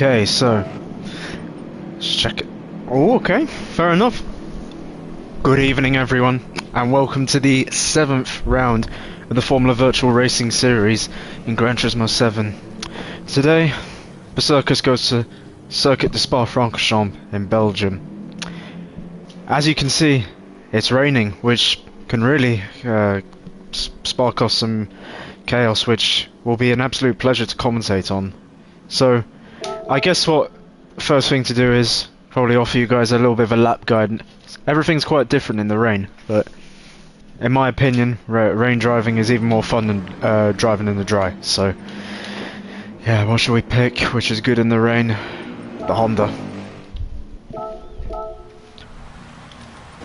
Okay, so let's check it. Oh, okay, fair enough. Good evening, everyone, and welcome to the 7th round of the Formula Virtual Racing Series in Gran Turismo 7. Today, the circus goes to Circuit de Spa-Francorchamps in Belgium. As you can see, it's raining, which can really spark off some chaos, which will be an absolute pleasure to commentate on. So, I guess what first thing to do is probably offer you guys a little bit of a lap guide. Everything's quite different in the rain, but in my opinion, rain driving is even more fun than driving in the dry. So, yeah, what should we pick? Which is good in the rain? The Honda.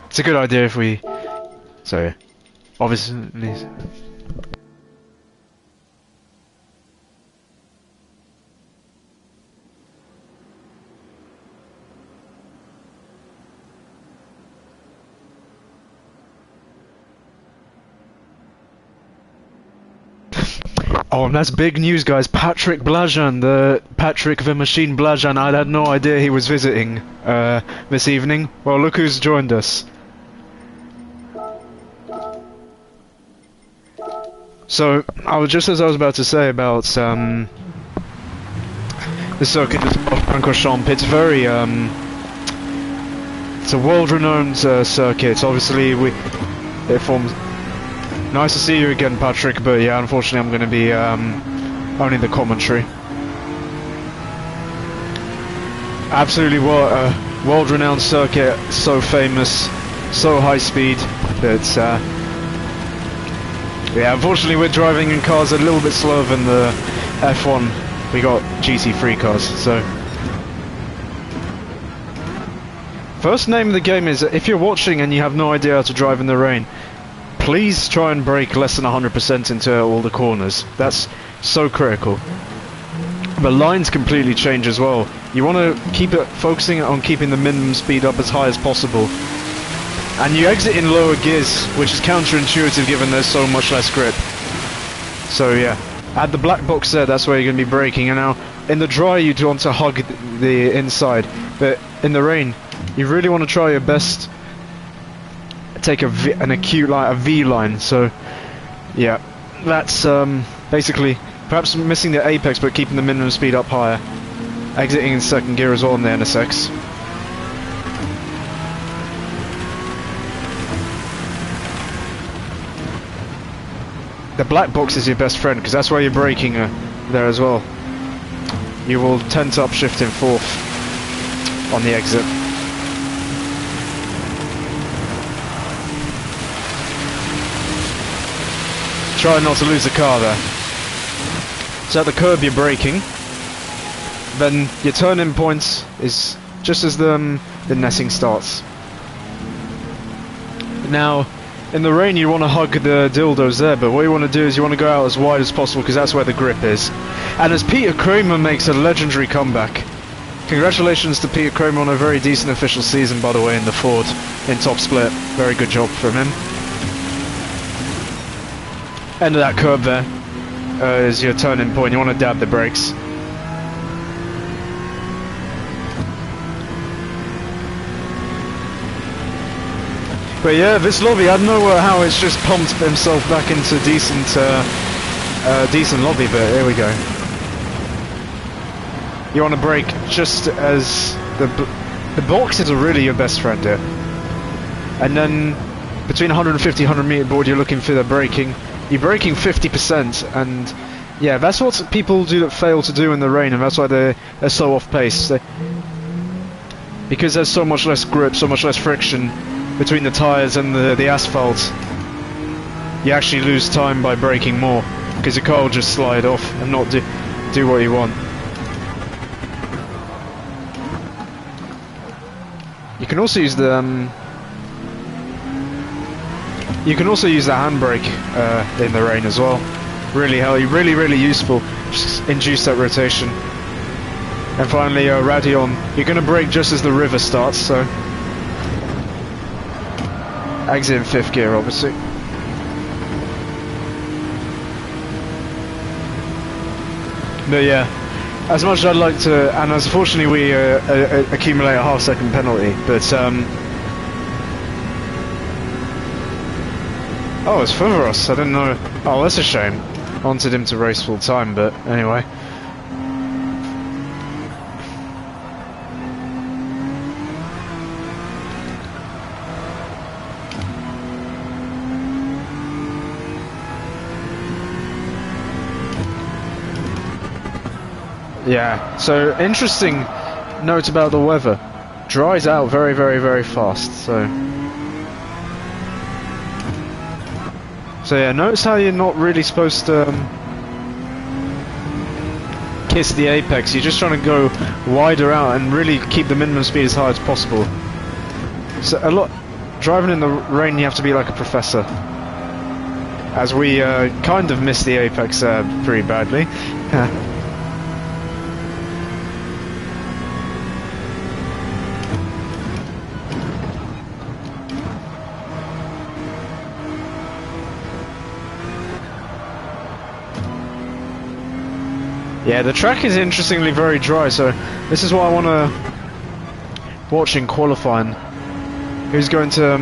It's a good idea if we... So, obviously... Oh, and that's big news, guys. Patrick Blajan, Patrick the Machine Blajan. I had no idea he was visiting this evening. Well, look who's joined us. So, just as I was about to say about the circuit of Francorchamps, it's very it's a world-renowned circuit. Obviously, it forms. Nice to see you again, Patrick, but yeah, unfortunately I'm going to be only the commentary. Absolutely world-renowned circuit, so famous, so high speed, that yeah, unfortunately we're driving in cars a little bit slower than the F1. We got GT3 cars, so... First name of the game is, if you're watching and you have no idea how to drive in the rain, please try and brake less than 100% into all the corners. That's so critical. The lines completely change as well. You want to keep it focusing on keeping the minimum speed up as high as possible. And you exit in lower gears, which is counterintuitive given there's so much less grip. So yeah, at the black box there, that's where you're going to be braking. And now, in the dry, you'd want to hug the inside. But in the rain, you really want to try your best take an acute line, a V line. So yeah, that's basically perhaps missing the apex but keeping the minimum speed up higher, exiting in second gear as well in the NSX. The black box is your best friend because that's where you're braking there as well. You will tend to upshift in fourth on the exit. Try not to lose the car there. So at the curb you're braking, then your turn-in point is just as the netting starts. Now, in the rain you want to hug the dildos there, but what you want to do is you want to go out as wide as possible because that's where the grip is. And as Peter Kramer makes a legendary comeback, congratulations to Peter Kramer on a very decent official season, by the way, in the Ford in top split. Very good job from him. End of that curb there is your turning point. You want to dab the brakes. But yeah, this lobby, I don't know how it's just pumped himself back into decent lobby, but here we go. You want to brake just as the boxes are really your best friend here. And then between 150 100 meter board, you're looking for the braking. You're braking 50%, and yeah, that's what people do that fail to do in the rain, and that's why they're so off pace. Because there's so much less grip, so much less friction between the tyres and the asphalt, you actually lose time by braking more, because your car will just slide off and not do what you want. You can also use the handbrake in the rain as well. Really useful. Just induce that rotation. And finally, Radion. You're going to brake just as the river starts, so exit in fifth gear, obviously. But yeah, as much as I'd like to, and unfortunately we accumulate a half-second penalty, but oh, it's for us. I didn't know. Oh, that's a shame. I wanted him to race full time, but anyway. Yeah, so interesting note about the weather. Dries out very, very, very fast, so yeah, notice how you're not really supposed to kiss the apex. You're just trying to go wider out and really keep the minimum speed as high as possible. So driving in the rain, you have to be like a professor. As we kind of missed the apex pretty badly. Yeah, the track is interestingly very dry, so this is what I want to watch in qualifying. Who's going to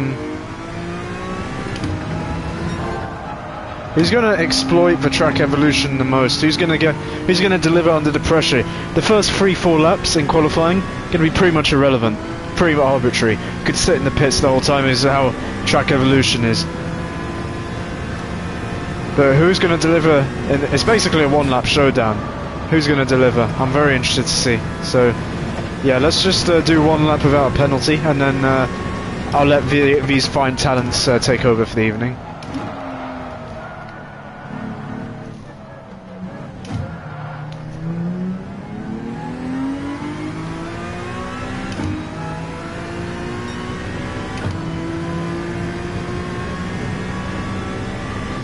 exploit the track evolution the most? Who's going to deliver under the pressure? The first 3-4 laps in qualifying going to be pretty much irrelevant, pretty arbitrary. Could sit in the pits the whole time, is how track evolution is. But who's going to deliver? It's basically a one-lap showdown. Who's going to deliver? I'm very interested to see. So, yeah, let's just do one lap without a penalty, and then I'll let these fine talents take over for the evening.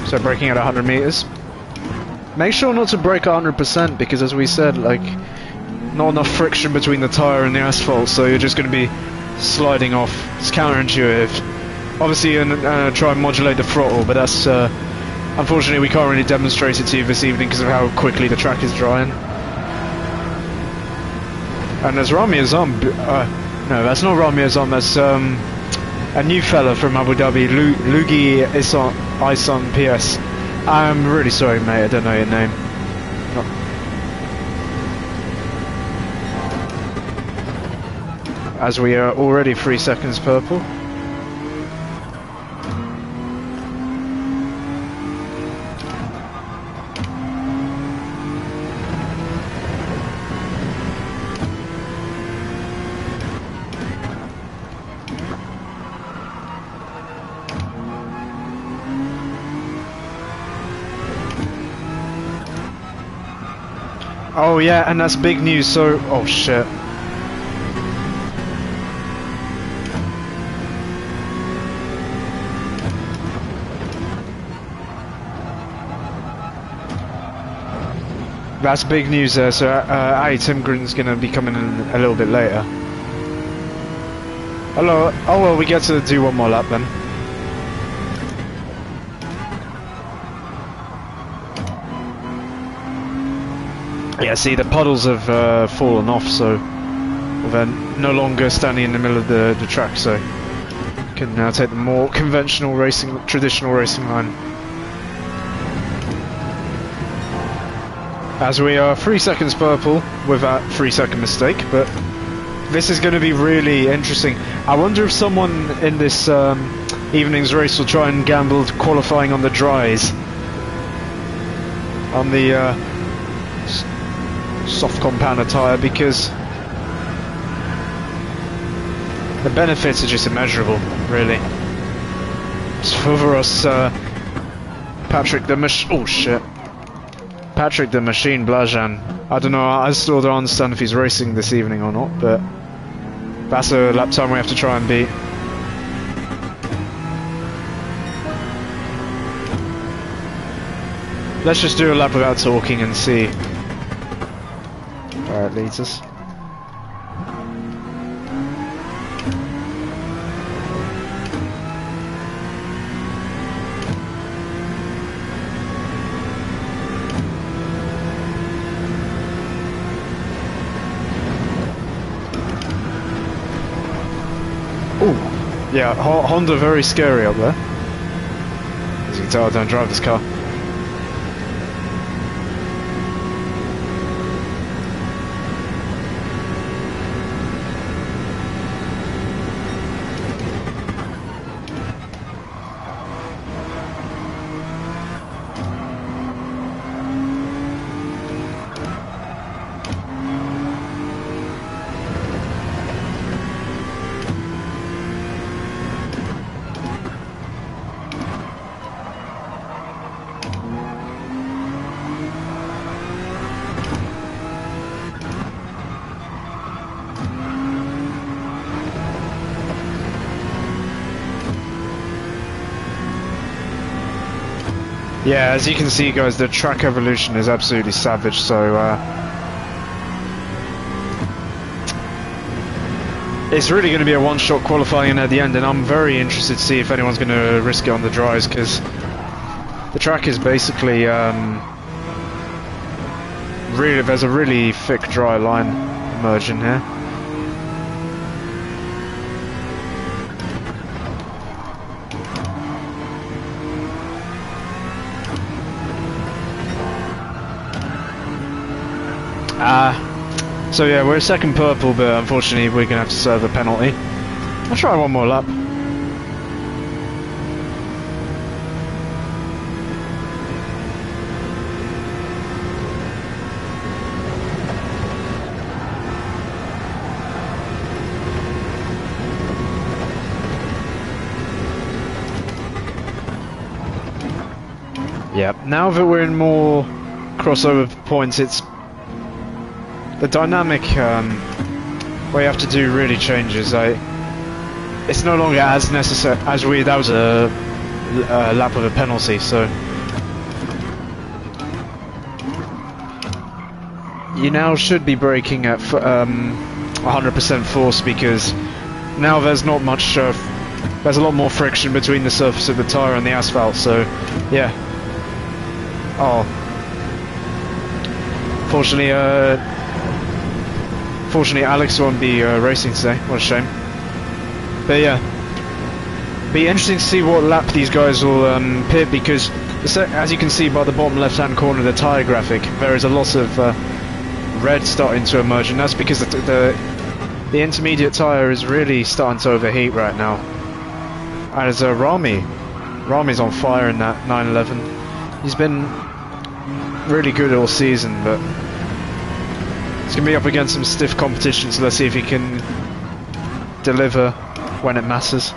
So braking at 100 meters. Make sure not to brake 100% because, as we said, like, not enough friction between the tyre and the asphalt, so you're just going to be sliding off. It's counterintuitive. Obviously, you're going to try and modulate the throttle, but that's unfortunately we can't really demonstrate it to you this evening because of how quickly the track is drying. And there's Rami Azam. No, that's not Rami Azam. That's a new fella from Abu Dhabi, Lugi Isan PS. I'm really sorry, mate, I don't know your name. As we are already 3 seconds purple. Oh yeah, and that's big news, so... oh shit. That's big news there, so Ali Timgren's gonna be coming in a little bit later. Hello, oh well, we get to do one more lap then. Yeah, see, the puddles have fallen off, so they're no longer standing in the middle of the track, so you can now take the more conventional racing, traditional racing line. As we are 3 seconds purple with that 3-second mistake, but this is going to be really interesting. I wonder if someone in this evening's race will try and gamble qualifying on the dries, on the soft compounder tyre, because the benefits are just immeasurable, really. It's for us, Patrick the Machine Blajan. I don't know, I still don't understand if he's racing this evening or not, but that's a lap time we have to try and beat. Let's just do a lap without talking and see where it leads us. Yeah, Honda very scary up there. As you can tell, I don't drive this car. Yeah, as you can see, guys, the track evolution is absolutely savage, so it's really going to be a one-shot qualifying at the end, and I'm very interested to see if anyone's going to risk it on the dries, because the track is basically really, there's a really thick dry line emerging here. So yeah, we're second purple, but unfortunately we're going to have to serve a penalty. I'll try one more lap. Yeah, now that we're in more crossover points, it's the dynamic what you have to do really changes. It's no longer as necessary as that was a lap of a penalty, so you now should be braking at 100% force, because now there's not much there's a lot more friction between the surface of the tyre and the asphalt, so yeah. Oh, fortunately Alex won't be racing today. What a shame. But yeah, be interesting to see what lap these guys will pit, because as you can see by the bottom left-hand corner of the tyre graphic, there is a lot of red starting to emerge, and that's because the intermediate tyre is really starting to overheat right now. And as Rami's on fire in that 911. He's been really good all season, but he's going to be up against some stiff competition, so let's see if he can deliver when it matters.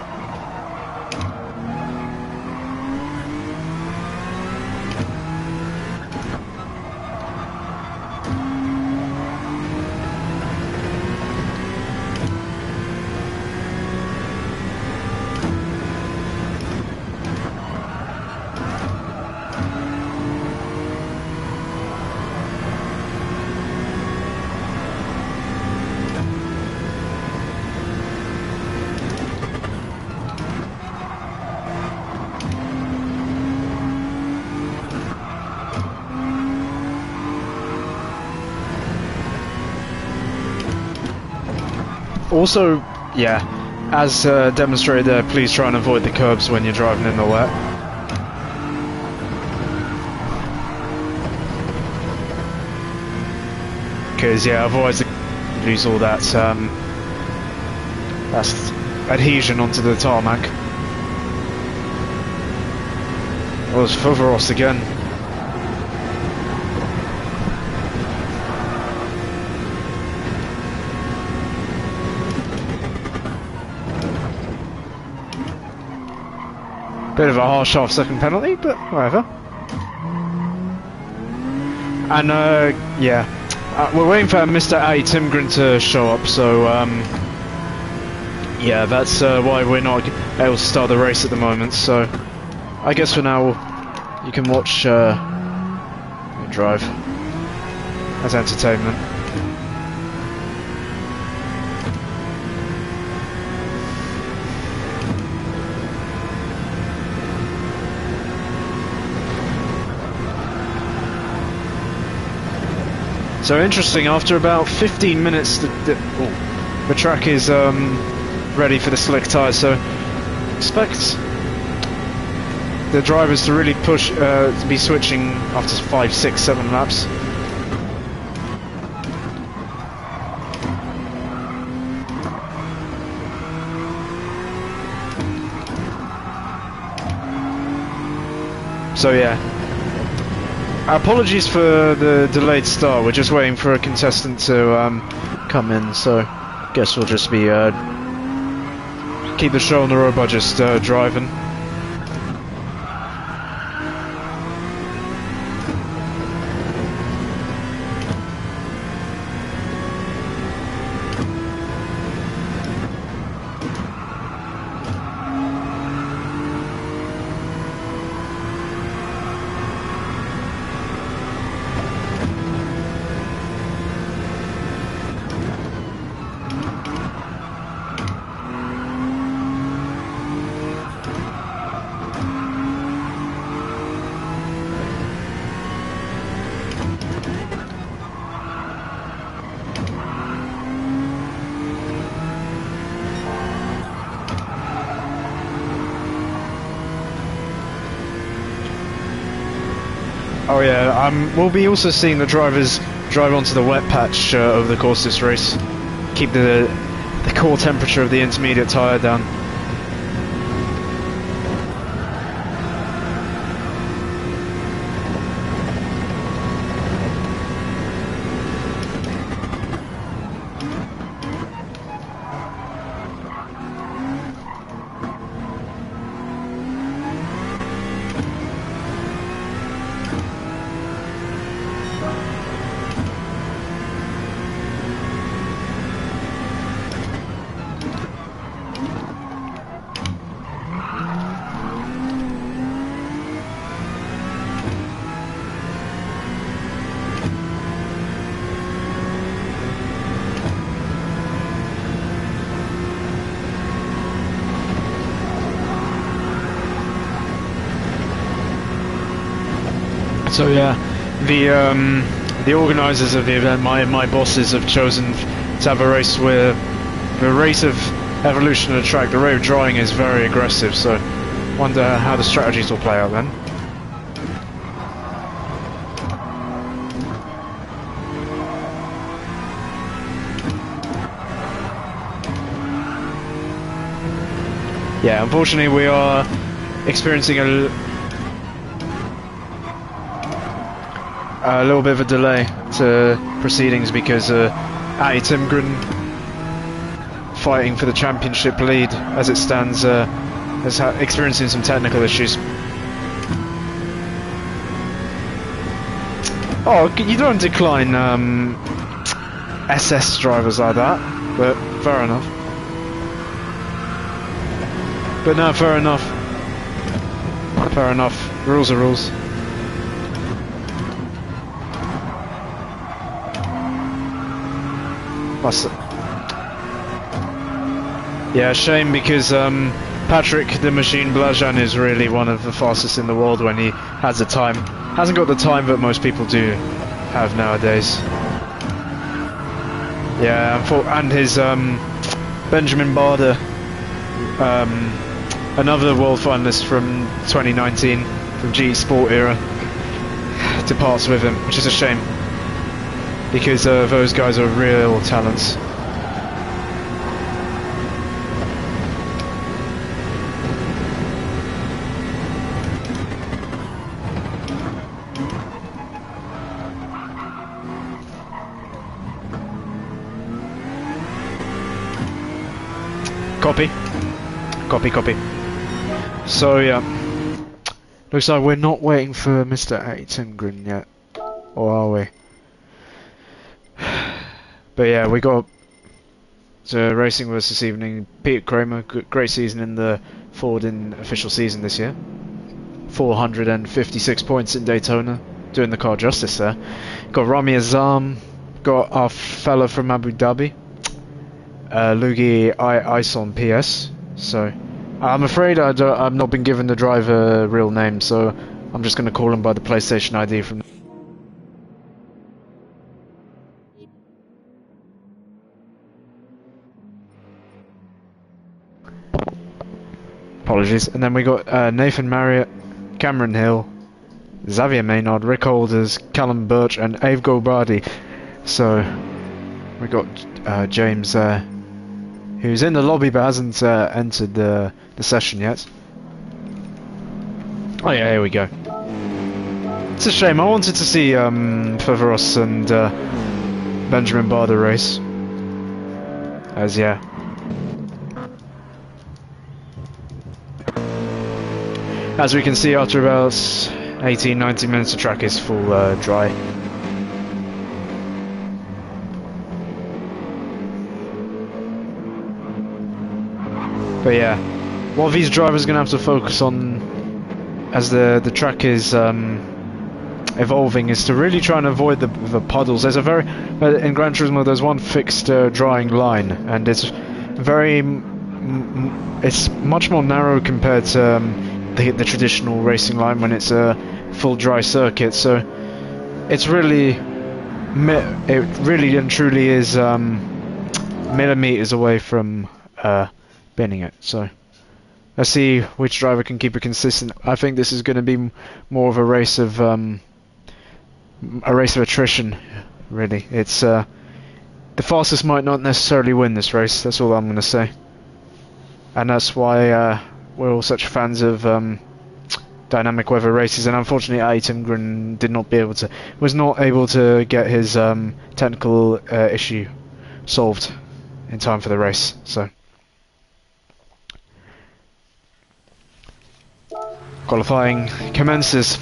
Also, yeah, as demonstrated there, please try and avoid the curbs when you're driving in the wet. Because, yeah, otherwise you lose all that that's adhesion onto the tarmac. Oh, it's Furveros again. Bit of a harsh half-second penalty, but whatever. And yeah, we're waiting for Mr. A. Timgren to show up, so yeah, that's why we're not able to start the race at the moment. So I guess for now you can watch drive as entertainment. So interesting, after about 15 minutes the track is ready for the slick tyres, so expect the drivers to really push, to be switching after 5, 6, 7 laps. So yeah, apologies for the delayed start. We're just waiting for a contestant to come in, so guess we'll just be keep the show on the road by just driving. Oh yeah, we'll be also seeing the drivers drive onto the wet patch over the course of this race. Keep the core temperature of the intermediate tyre down. So yeah, the organisers of the event, my bosses, have chosen to have a race where the rate of evolution of the track, the rate of drawing is very aggressive. So, wonder how the strategies will play out then. Yeah, unfortunately we are experiencing a little bit of a delay to proceedings because Ati Timgren, fighting for the championship lead as it stands, is experiencing some technical issues. Oh, you don't decline SS drivers like that, but fair enough. But no, fair enough. Fair enough. Rules are rules. Yeah, shame because Patrick the Machine Blajan is really one of the fastest in the world when he has the time. Hasn't got the time that most people do have nowadays. Yeah, and his Benjamin Barder, another world finalist from 2019 from GT Sport era, departs with him, which is a shame. Because those guys are real talents. Copy. Copy, copy. So yeah, looks like we're not waiting for Mr. Attengren yet, or are we? But yeah, we got racing with us this evening. Peter Kramer, great season in the Ford in official season this year. 456 points in Daytona, doing the car justice there. Got Rami Azam, got our fella from Abu Dhabi, Luigi Ison PS. So I'm afraid I've not been given the driver real name, so I'm just going to call him by the PlayStation ID from. Apologies. And then we got Nathan Marriott, Cameron Hill, Xavier Maynard, Rick Holders, Callum Birch, and Ave Gobardi. So we got James, who's in the lobby but hasn't entered the session yet. Oh yeah, here we go. It's a shame. I wanted to see Feveros and Benjamin Barder race. As yeah. As we can see, after about 18-19 minutes, the track is full dry. But yeah, what these drivers are going to have to focus on as the track is evolving is to really try and avoid the puddles. There's a very in Gran Turismo there's one fixed drying line, and it's it's much more narrow compared to the traditional racing line when it's a full dry circuit. So it's really and truly is millimeters away from binning it. So let's see which driver can keep it consistent. I think this is going to be more of a race of attrition. Really, it's the fastest might not necessarily win this race. That's all I'm going to say, and that's why we're all such fans of dynamic weather races. And unfortunately, Aitengren was not able to get his technical issue solved in time for the race. So qualifying commences.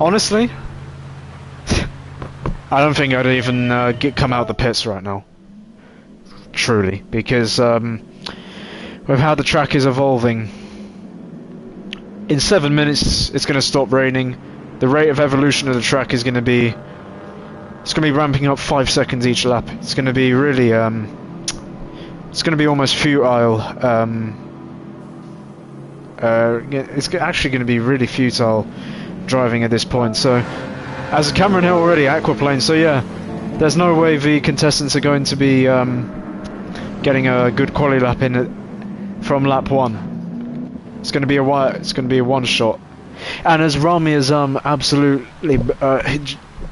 Honestly, I don't think I'd even come out the pits right now. Truly, because with how the track is evolving, in 7 minutes it's going to stop raining. The rate of evolution of the track is going to be ramping up 5 seconds each lap. It's going to be really it's going to be almost futile. It's actually going to be really futile driving at this point. So as Cameron Hill already aquaplaned, so yeah, there's no way the contestants are going to be getting a good quali lap in it from lap 1. It's going to be a one shot. And as Rami is absolutely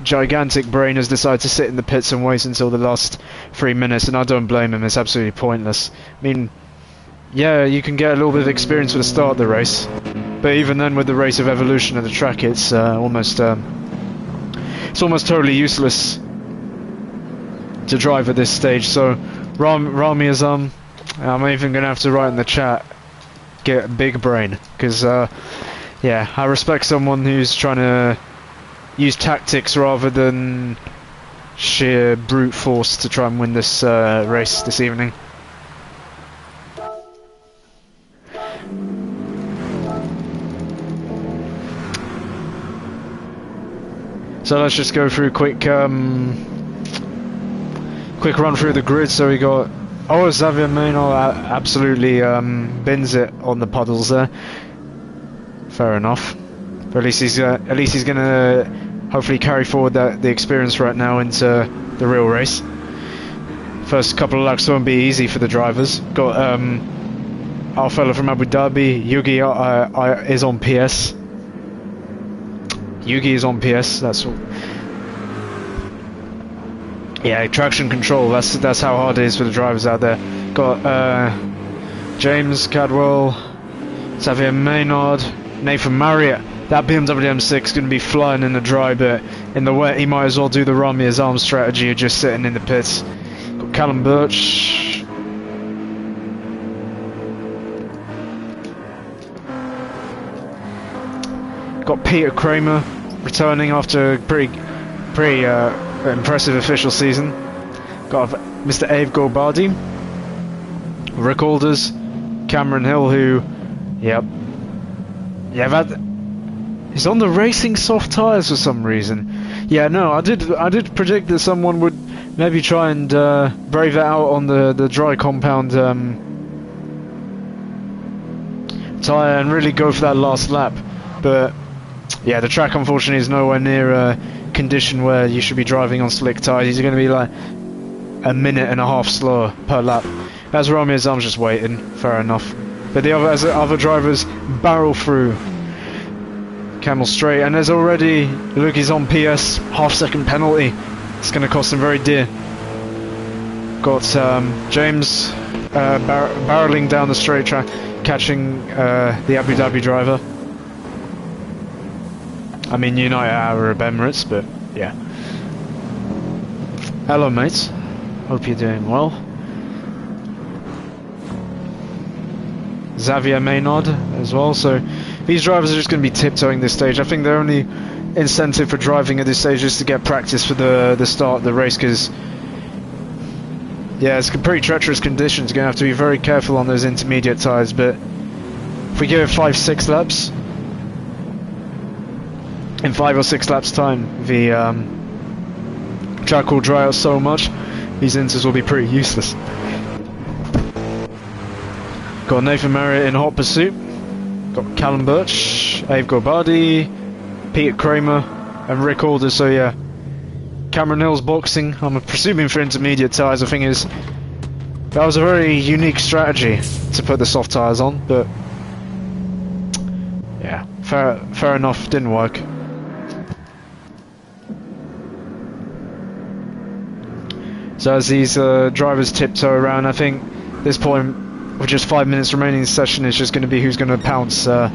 gigantic brain has decided to sit in the pits and wait until the last 3 minutes, and I don't blame him. It's absolutely pointless. I mean, yeah, you can get a little bit of experience at the start of the race, but even then, with the rate of evolution of the track, it's almost totally useless to drive at this stage. So Rami is I'm even gonna have to write in the chat, get a big brain, because yeah, I respect someone who's trying to use tactics rather than sheer brute force to try and win this race this evening. So let's just go through quick run through the grid. So we got Xavier Maynard absolutely bins it on the puddles there. Fair enough. But at least he's gonna hopefully carry forward the experience right now into the real race. First couple of laps won't be easy for the drivers. Got our fella from Abu Dhabi, Yugi is on PS. Yugi is on PS. That's all. Yeah, traction control. That's how hard it is for the drivers out there. Got James Cadwell, Xavier Maynard, Nathan Marriott. That BMW M6 is going to be flying in the dry, but in the wet he might as well do the Rami Azam strategy of just sitting in the pits. Got Callum Birch. Got Peter Kramer returning after a pretty impressive official season. Got Mr. Ave Gobardi, Rick Alders, Cameron Hill, who, he's on the racing soft tyres for some reason. Yeah, no, I did predict that someone would maybe try and brave it out on the dry compound tyre and really go for that last lap, but yeah, the track unfortunately is nowhere near a condition where you should be driving on slick tyres. He's going to be like a minute and a half slower per lap. As Rami Azam's just waiting, fair enough. but the other, as the other drivers barrel through Camel Straight, and there's already, look, he's on PS, half-second penalty. It's going to cost him very dear. Got James barreling down the straight track, catching the Abu Dhabi driver. I mean, United Arab Emirates, but yeah. Hello, mates. Hope you're doing well. Xavier Maynard as well. So these drivers are just going to be tiptoeing this stage. I think their only incentive for driving at this stage is to get practice for the start of the race, because yeah, it's pretty treacherous conditions. You're going to have to be very careful on those intermediate tyres. But if we give it 5-6 laps, in 5 or 6 laps time, the track will dry out so much, these inters will be pretty useless. Got Nathan Marriott in hot pursuit. Got Callum Birch, Abe Gobardi, Peter Kramer, and Rick Alder. So yeah, Cameron Hill's boxing, I'm presuming for intermediate tyres. The thing is, that was a very unique strategy to put the soft tyres on, but yeah, fair enough, didn't work. So as these drivers tiptoe around, I think at this point, with just 5 minutes remaining in the session, it's just going to be who's going to pounce at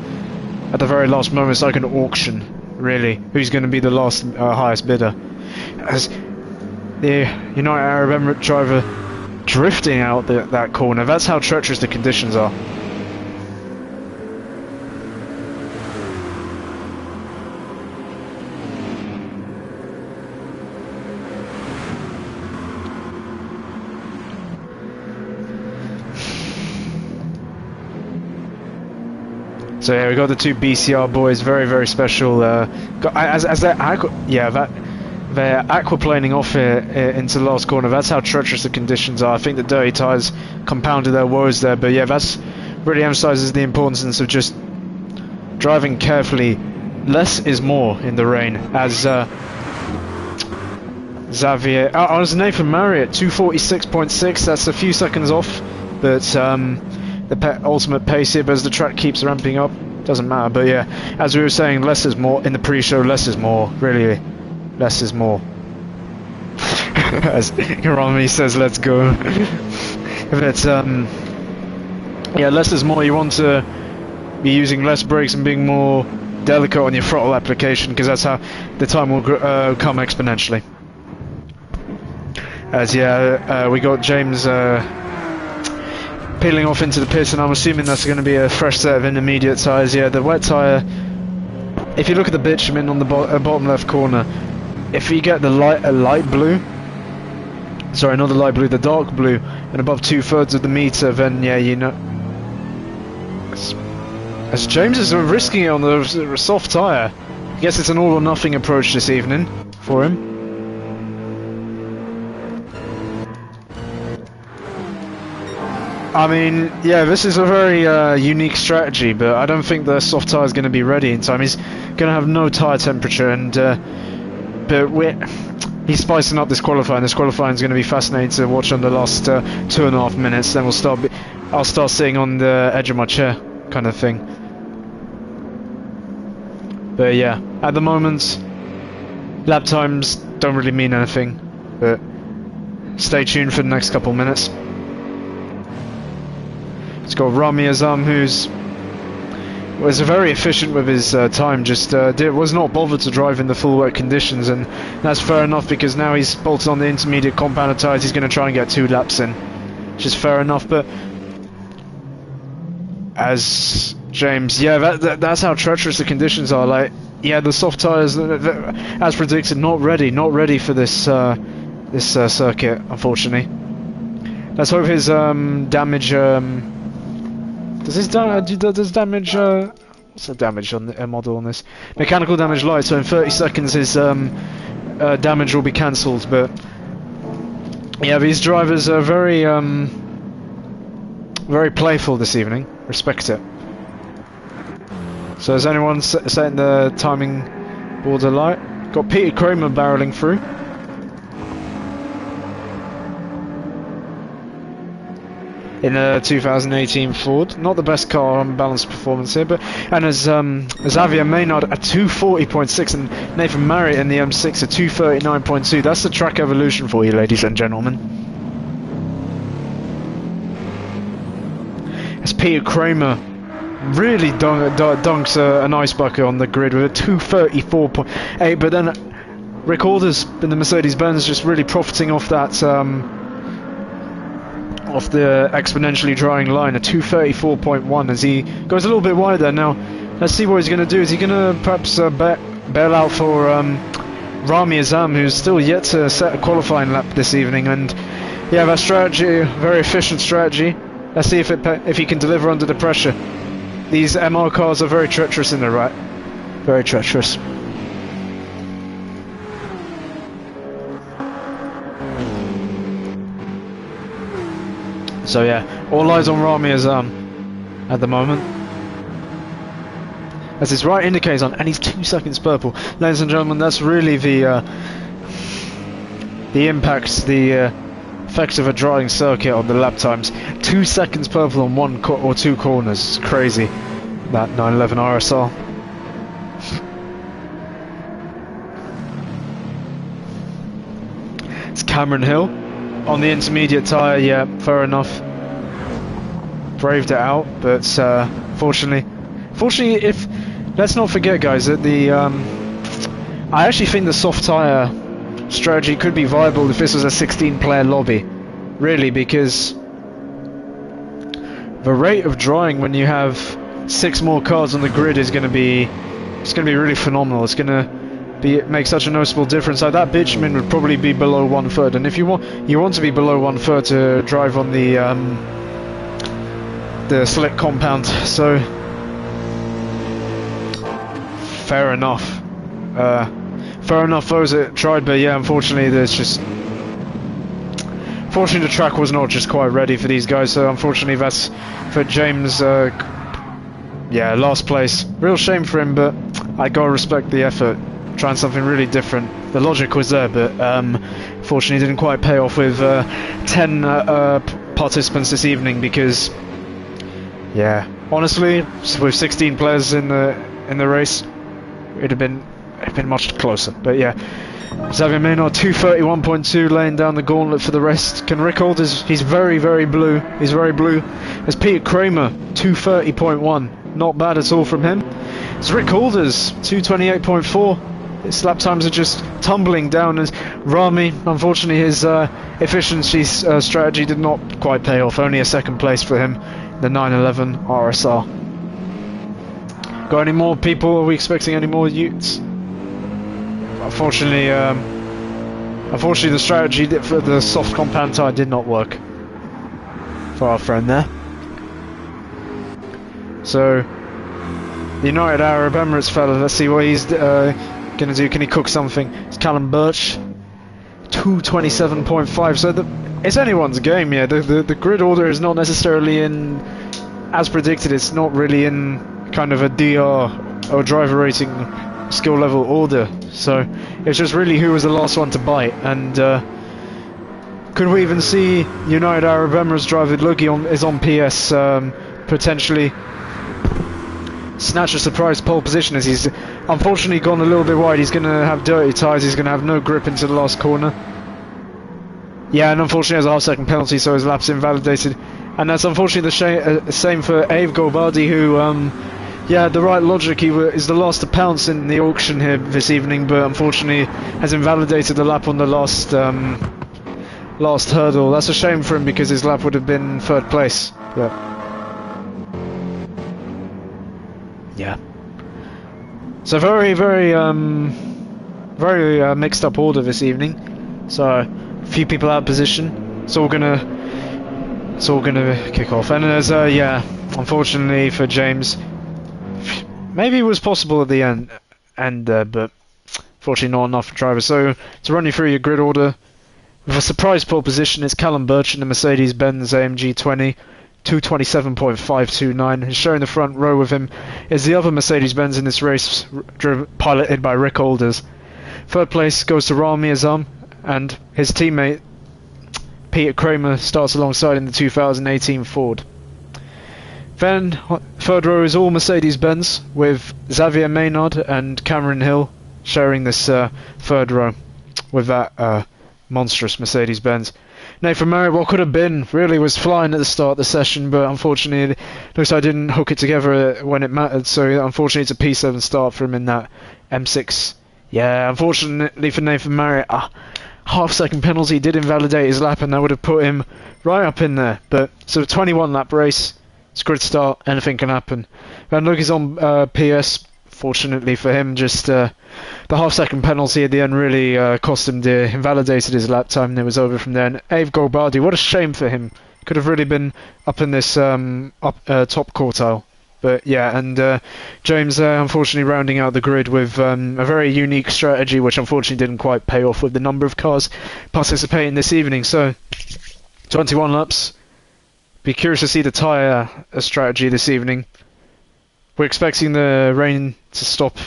the very last moment. It's like an auction, really. Who's going to be the last highest bidder? As the United Arab Emirates driver drifting out that corner, that's how treacherous the conditions are. So yeah, we got the two BCR boys, very special. As they're aquaplaning off here into the last corner. That's how treacherous the conditions are. I think the dirty tyres compounded their woes there, but yeah, that's really emphasises the importance of just driving carefully. Less is more in the rain. As Xavier, I was Nathan Marriott, 246.6. That's a few seconds off, but the ultimate pace here, but as the track keeps ramping up, doesn't matter. But yeah, as we were saying, less is more in the pre-show. Less is more, really. Less is more. As Hiromi says, let's go. But yeah, less is more. You want to be using less brakes and being more delicate on your throttle application, because that's how the time will come exponentially. As yeah, we got James peeling off into the pits, and I'm assuming that's going to be a fresh set of intermediate tyres. Yeah, the wet tyre, if you look at the bitumen on the bottom left corner, if you get the light blue, sorry, not the light blue, the dark blue, and above 2/3 of the meter, then yeah, you know, as James is risking it on the soft tyre. I guess it's an all or nothing approach this evening for him. I mean, yeah, this is a very unique strategy, but I don't think the soft tyre is going to be ready in time. He's going to have no tyre temperature, and but he's spicing up this qualifying. This qualifying is going to be fascinating to watch on the last 2.5 minutes. Then I'll start sitting on the edge of my chair, kind of thing. But yeah, at the moment, lap times don't really mean anything. But stay tuned for the next couple minutes. It's got Rami Azam, was very efficient with his time, just was not bothered to drive in the full wet conditions, and that's fair enough, because now he's bolted on the intermediate compounded tyres. He's going to try and get 2 laps in, which is fair enough. But as James, yeah, that's how treacherous the conditions are. Like, yeah, the soft tyres, as predicted, not ready for this circuit, unfortunately. Let's hope his damage. Does damage, what's the damage on the model on this? Mechanical damage light, so in 30 seconds his damage will be cancelled. But yeah, these drivers are very playful this evening. Respect it. So has anyone setting the timing border light? Got Peter Kramer barreling through. in a 2018 Ford. Not the best car on balanced performance here, but and as Xavier Maynard at 240.6 and Nathan Marriott in the M6 at 239.2. That's the track evolution for you, ladies and gentlemen. As Peter Kramer really dunks a nice bucket on the grid with a 234.8, but then Rick Alders in the Mercedes-Benz just really profiting off that, off the exponentially drying line, a 234.1 as he goes a little bit wider. Now, let's see what he's going to do. Is he going to perhaps bail out for Rami Azam, who's still yet to set a qualifying lap this evening? And yeah, that strategy, very efficient strategy. Let's see if he can deliver under the pressure. These MR cars are very treacherous in the right. Very treacherous. So yeah, all eyes on Rami Azam at the moment. As his right indicator's on, and he's 2 seconds purple. Ladies and gentlemen, that's really the impact, the effects of a drying circuit on the lap times. 2 seconds purple on one or two corners. It's crazy. That 911 RSR. It's Cameron Hill on the intermediate tyre. Yeah, fair enough. Braved it out, but fortunately, if let's not forget, guys, that the I actually think the soft tyre strategy could be viable if this was a 16-player lobby, really, because the rate of drying when you have 6 more cars on the grid is going to be really phenomenal. It's going to make such a noticeable difference. Like that bitumen would probably be below 1/3, and if you want to be below 1/3 to drive on the slick compound. So fair enough. Fair enough, those that tried, but yeah, unfortunately, unfortunately, the track was not just quite ready for these guys. So unfortunately, that's for James. Yeah, last place. Real shame for him, but I gotta respect the effort. Trying something really different. The logic was there, but fortunately, didn't quite pay off with 10 participants this evening. Because, yeah, honestly, with 16 players in the race, it'd have been much closer. But yeah, Xavier Maynard 231.2 laying down the gauntlet for the rest. Can Rick Alders? He's very, very blue. He's very blue. As Peter Kramer 230.1, not bad at all from him. It's Rick Alders 228.4. His lap times are just tumbling down. As Rami, unfortunately, his efficiency strategy did not quite pay off. Only a second place for him. The 911 RSR. Got any more people? Are we expecting any more Utes? Unfortunately, the strategy for the soft compound tyre did not work for our friend there. So, the United Arab Emirates fella, let's see what he's gonna do. Can he cook something? It's Callum Birch, 227.5. So it's anyone's game. Yeah, the grid order is not necessarily in, as predicted. It's not really in kind of a DR or driver rating skill level order. So it's just really who was the last one to bite. And could we even see United Arab Emirates driver Lugi is on PS potentially snatch a surprise pole position, as he's unfortunately gone a little bit wide. He's going to have dirty tyres. He's going to have no grip into the last corner. Yeah, and unfortunately has a half-second penalty, so his lap's invalidated. And that's unfortunately the same for Ave Golbardi, who yeah, the right logic, he is the last to pounce in the auction here this evening, but unfortunately has invalidated the lap on the last last hurdle. That's a shame for him, because his lap would have been 3rd place. But yeah, so very, very, very mixed up order this evening. So a few people out of position. It's all gonna kick off. And there's yeah, unfortunately for James, maybe it was possible at the end, but fortunately not enough for drivers. So to run you through your grid order, with a surprise pole position, it's Callum Birch in the Mercedes-Benz AMG 20, 227.529. And sharing the front row with him is the other Mercedes-Benz in this race, piloted by Rick Alders. 3rd place goes to Rami Azam and his teammate Peter Kramer starts alongside in the 2018 Ford. Then, third row is all Mercedes-Benz, with Xavier Maynard and Cameron Hill sharing this third row with that monstrous Mercedes-Benz. Nathan Marriott, what could have been, really was flying at the start of the session, but unfortunately it looks like I didn't hook it together when it mattered, so unfortunately it's a P7 start for him in that M6. Yeah, unfortunately for Nathan Marriott, half-second penalty did invalidate his lap, and that would have put him right up in there. But so 21 lap race, it's a good start, anything can happen. Van Luke is on PS. Fortunately for him, just the half-second penalty at the end really cost him dear, invalidated his lap time, and it was over from there. And Ave Golbardi, what a shame for him. Could have really been up in this top quartile. But yeah, and James unfortunately rounding out the grid with a very unique strategy, which unfortunately didn't quite pay off with the number of cars participating this evening. So 21 laps. Be curious to see the tyre strategy this evening. We're expecting the rain to stop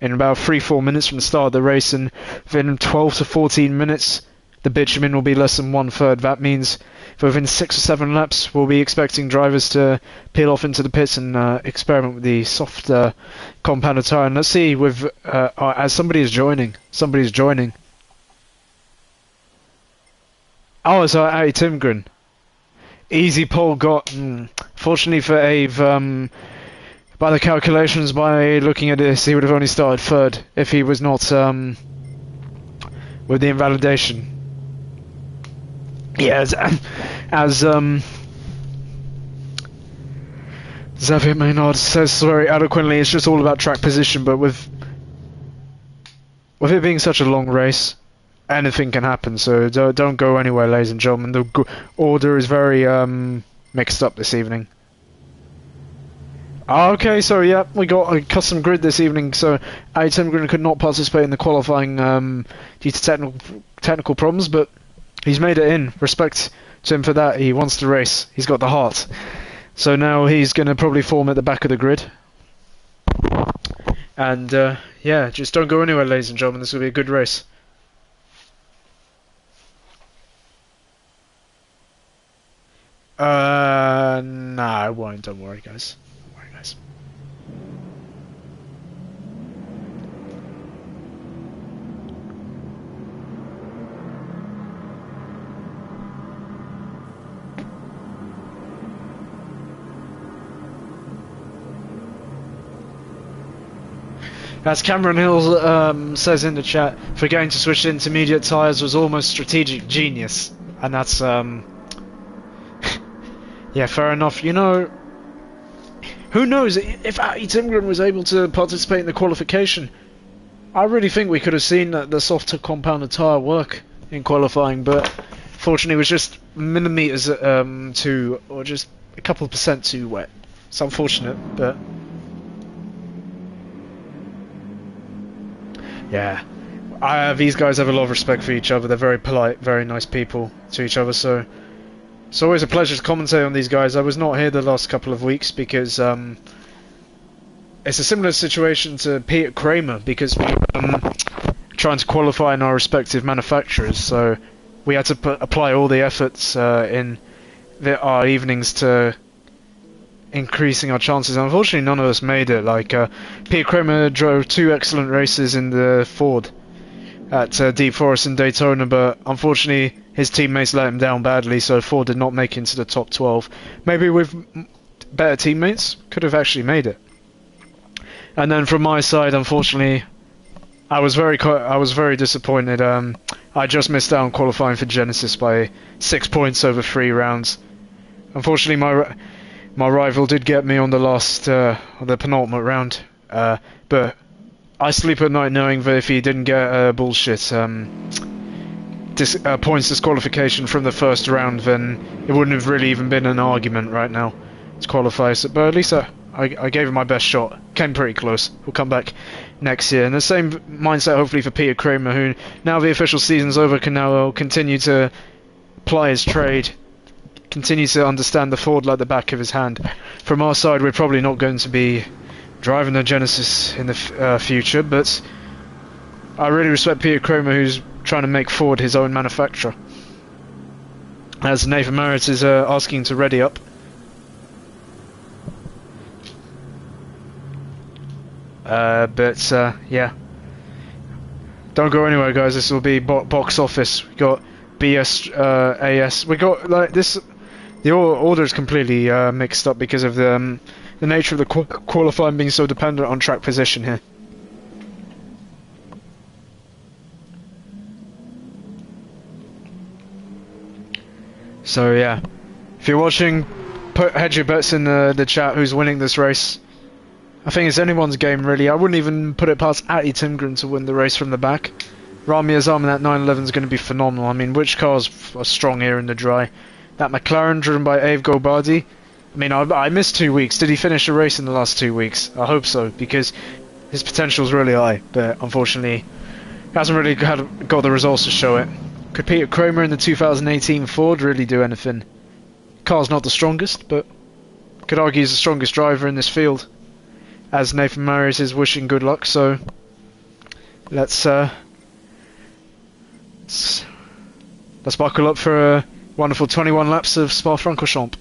in about 3-4 minutes from the start of the race, and within 12 to 14 minutes the bitumen will be less than 1/3. That means for within 6 or 7 laps we'll be expecting drivers to peel off into the pits and experiment with the soft compounded tyre. And let's see with as somebody's joining. Oh, it's Adi Timgren. Easy pole got. Fortunately for Ave, by the calculations, by looking at this, he would have only started third if he was not with the invalidation. Yeah, as Xavier Maynard says very eloquently, it's just all about track position, but with it being such a long race, anything can happen, so don't go anywhere, ladies and gentlemen. The order is very mixed up this evening. Okay, so yeah, we got a custom grid this evening, so Adi Timgren could not participate in the qualifying due to technical problems, but he's made it in. Respect to him for that. He wants to race. He's got the heart. So now he's going to probably form at the back of the grid. And yeah, just don't go anywhere, ladies and gentlemen. This will be a good race. Nah, I won't. Don't worry, guys. As Cameron Hill says in the chat, forgetting to switch to intermediate tyres was almost strategic genius. And that's, yeah, fair enough. You know, who knows, if Adi Timgren was able to participate in the qualification, I really think we could have seen the soft compounded tyre work in qualifying, but fortunately it was just millimetres too, or just a couple of % too wet. It's unfortunate, but yeah, these guys have a lot of respect for each other. They're very polite, very nice people to each other, so it's always a pleasure to commentate on these guys. I was not here the last couple of weeks because it's a similar situation to Peter Kramer, because we were trying to qualify in our respective manufacturers, so we had to apply all the efforts in our evenings to increasing our chances. Unfortunately, none of us made it. Like Peter Kramer drove 2 excellent races in the Ford at Deep Forest and Daytona, but unfortunately his teammates let him down badly, so Ford did not make it into the top 12. Maybe with better teammates could have actually made it. And then from my side, unfortunately, I was very disappointed. I just missed out on qualifying for Genesis by 6 points over 3 rounds. Unfortunately, my rival did get me on the last, the penultimate round, but I sleep at night knowing that if he didn't get bullshit points disqualification from the first round, then it wouldn't have really even been an argument right now to qualify. So, but at least I gave him my best shot. Came pretty close. We'll come back next year. And the same mindset hopefully for Peter Kramer, who now the official season's over can now continue to ply his trade, continue to understand the Ford like the back of his hand. From our side, we're probably not going to be driving the Genesis in the future, but I really respect Peter Kramer, who's trying to make Ford his own manufacturer. as Nathan Merritt is asking to ready up. Yeah, don't go anywhere, guys. This will be box office. We got BS, AS. We got like this. The order is completely mixed up because of the nature of the qualifying being so dependent on track position here. So yeah, if you're watching, hedge your bets in the chat who's winning this race. I think it's anyone's game really. I wouldn't even put it past Atty Timgren to win the race from the back. Rami Azam in that 911 is going to be phenomenal. I mean, which cars are strong here in the dry? That McLaren driven by Ave Gobardi. I mean, I missed 2 weeks. Did he finish a race in the last 2 weeks? I hope so, because his potential is really high. But unfortunately, he hasn't really got the results to show it. Could Peter Kramer in the 2018 Ford really do anything? Car's not the strongest, but could argue he's the strongest driver in this field. As Nathan Marius is wishing good luck, so let's buckle up for a wonderful 21 laps of Spa-Francorchamps.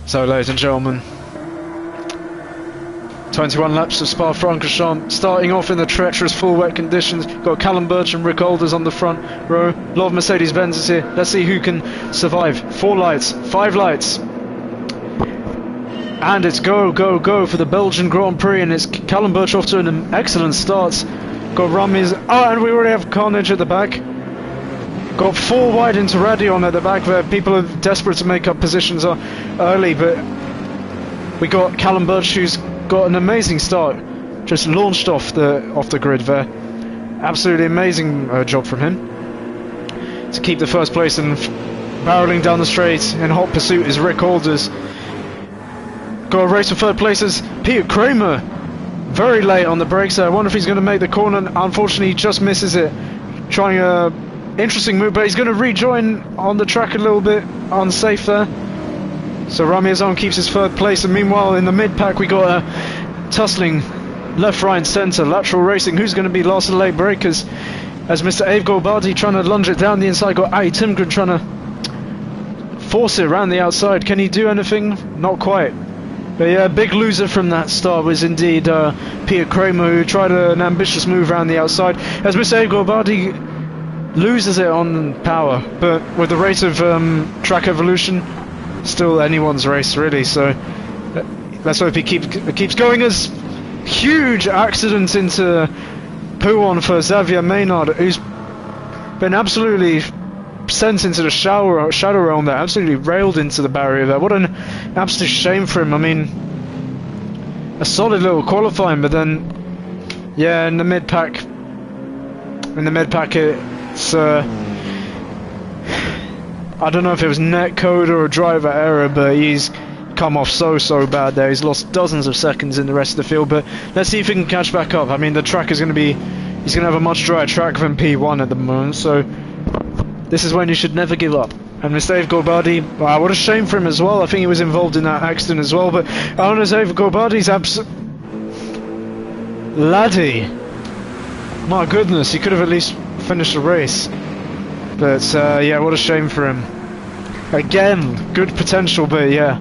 So, ladies and gentlemen, 21 laps of Spa-Francorchamps, starting off in the treacherous full wet conditions. Got Callum Birch and Rick Alders on the front row. A lot of Mercedes-Benzes here. Let's see who can survive. 4 lights, 5 lights. And it's go, go, go for the Belgian Grand Prix, and it's Callum Birch off to an excellent start. Got Rami's... Oh, and we already have Carnage at the back. Got 4 wide into Radion at the back there. People are desperate to make up positions early, but we got Callum Birch, who's got an amazing start, just launched off the grid there. Absolutely amazing job from him to keep the first place, and barreling down the straight in hot pursuit is Rick Alders. Got a race for third place is Peter Kramer, very late on the brakes there. I wonder if he's going to make the corner. Unfortunately, he just misses it. Trying a interesting move, but he's going to rejoin on the track a little bit unsafe there. So Rami Azam keeps his third place, and meanwhile in the mid-pack we got a tussling left, right and centre, lateral racing. Who's going to be last of the late breakers? As Mr. Ave Gobardi trying to lunge it down the inside, got Atty Timgren trying to force it around the outside. Can he do anything? Not quite. But yeah, big loser from that start was indeed Peter Kramer, who tried an ambitious move around the outside. As Mr. Ave Gobardi loses it on power, but with the rate of track evolution, still anyone's race really, so let's hope he keeps going. As huge accident into Pouon for Xavier Maynard, who's been absolutely sent into the shadow realm there, absolutely railed into the barrier there. What an absolute shame for him. I mean, a solid little qualifying, but then yeah, in the mid-pack it's I don't know if it was netcode or a driver error, but he's come off so bad there. He's lost dozens of seconds in the rest of the field, but let's see if he can catch back up. I mean, the track is going to be... He's going to have a much drier track than P1 at the moment, so this is when you should never give up. And Mr. Ave Gobardi, wow, what a shame for him as well. I think he was involved in that accident as well, but Ave Gobardi's laddie. My goodness, he could have at least finished the race. But yeah, what a shame for him. Again, good potential, but yeah,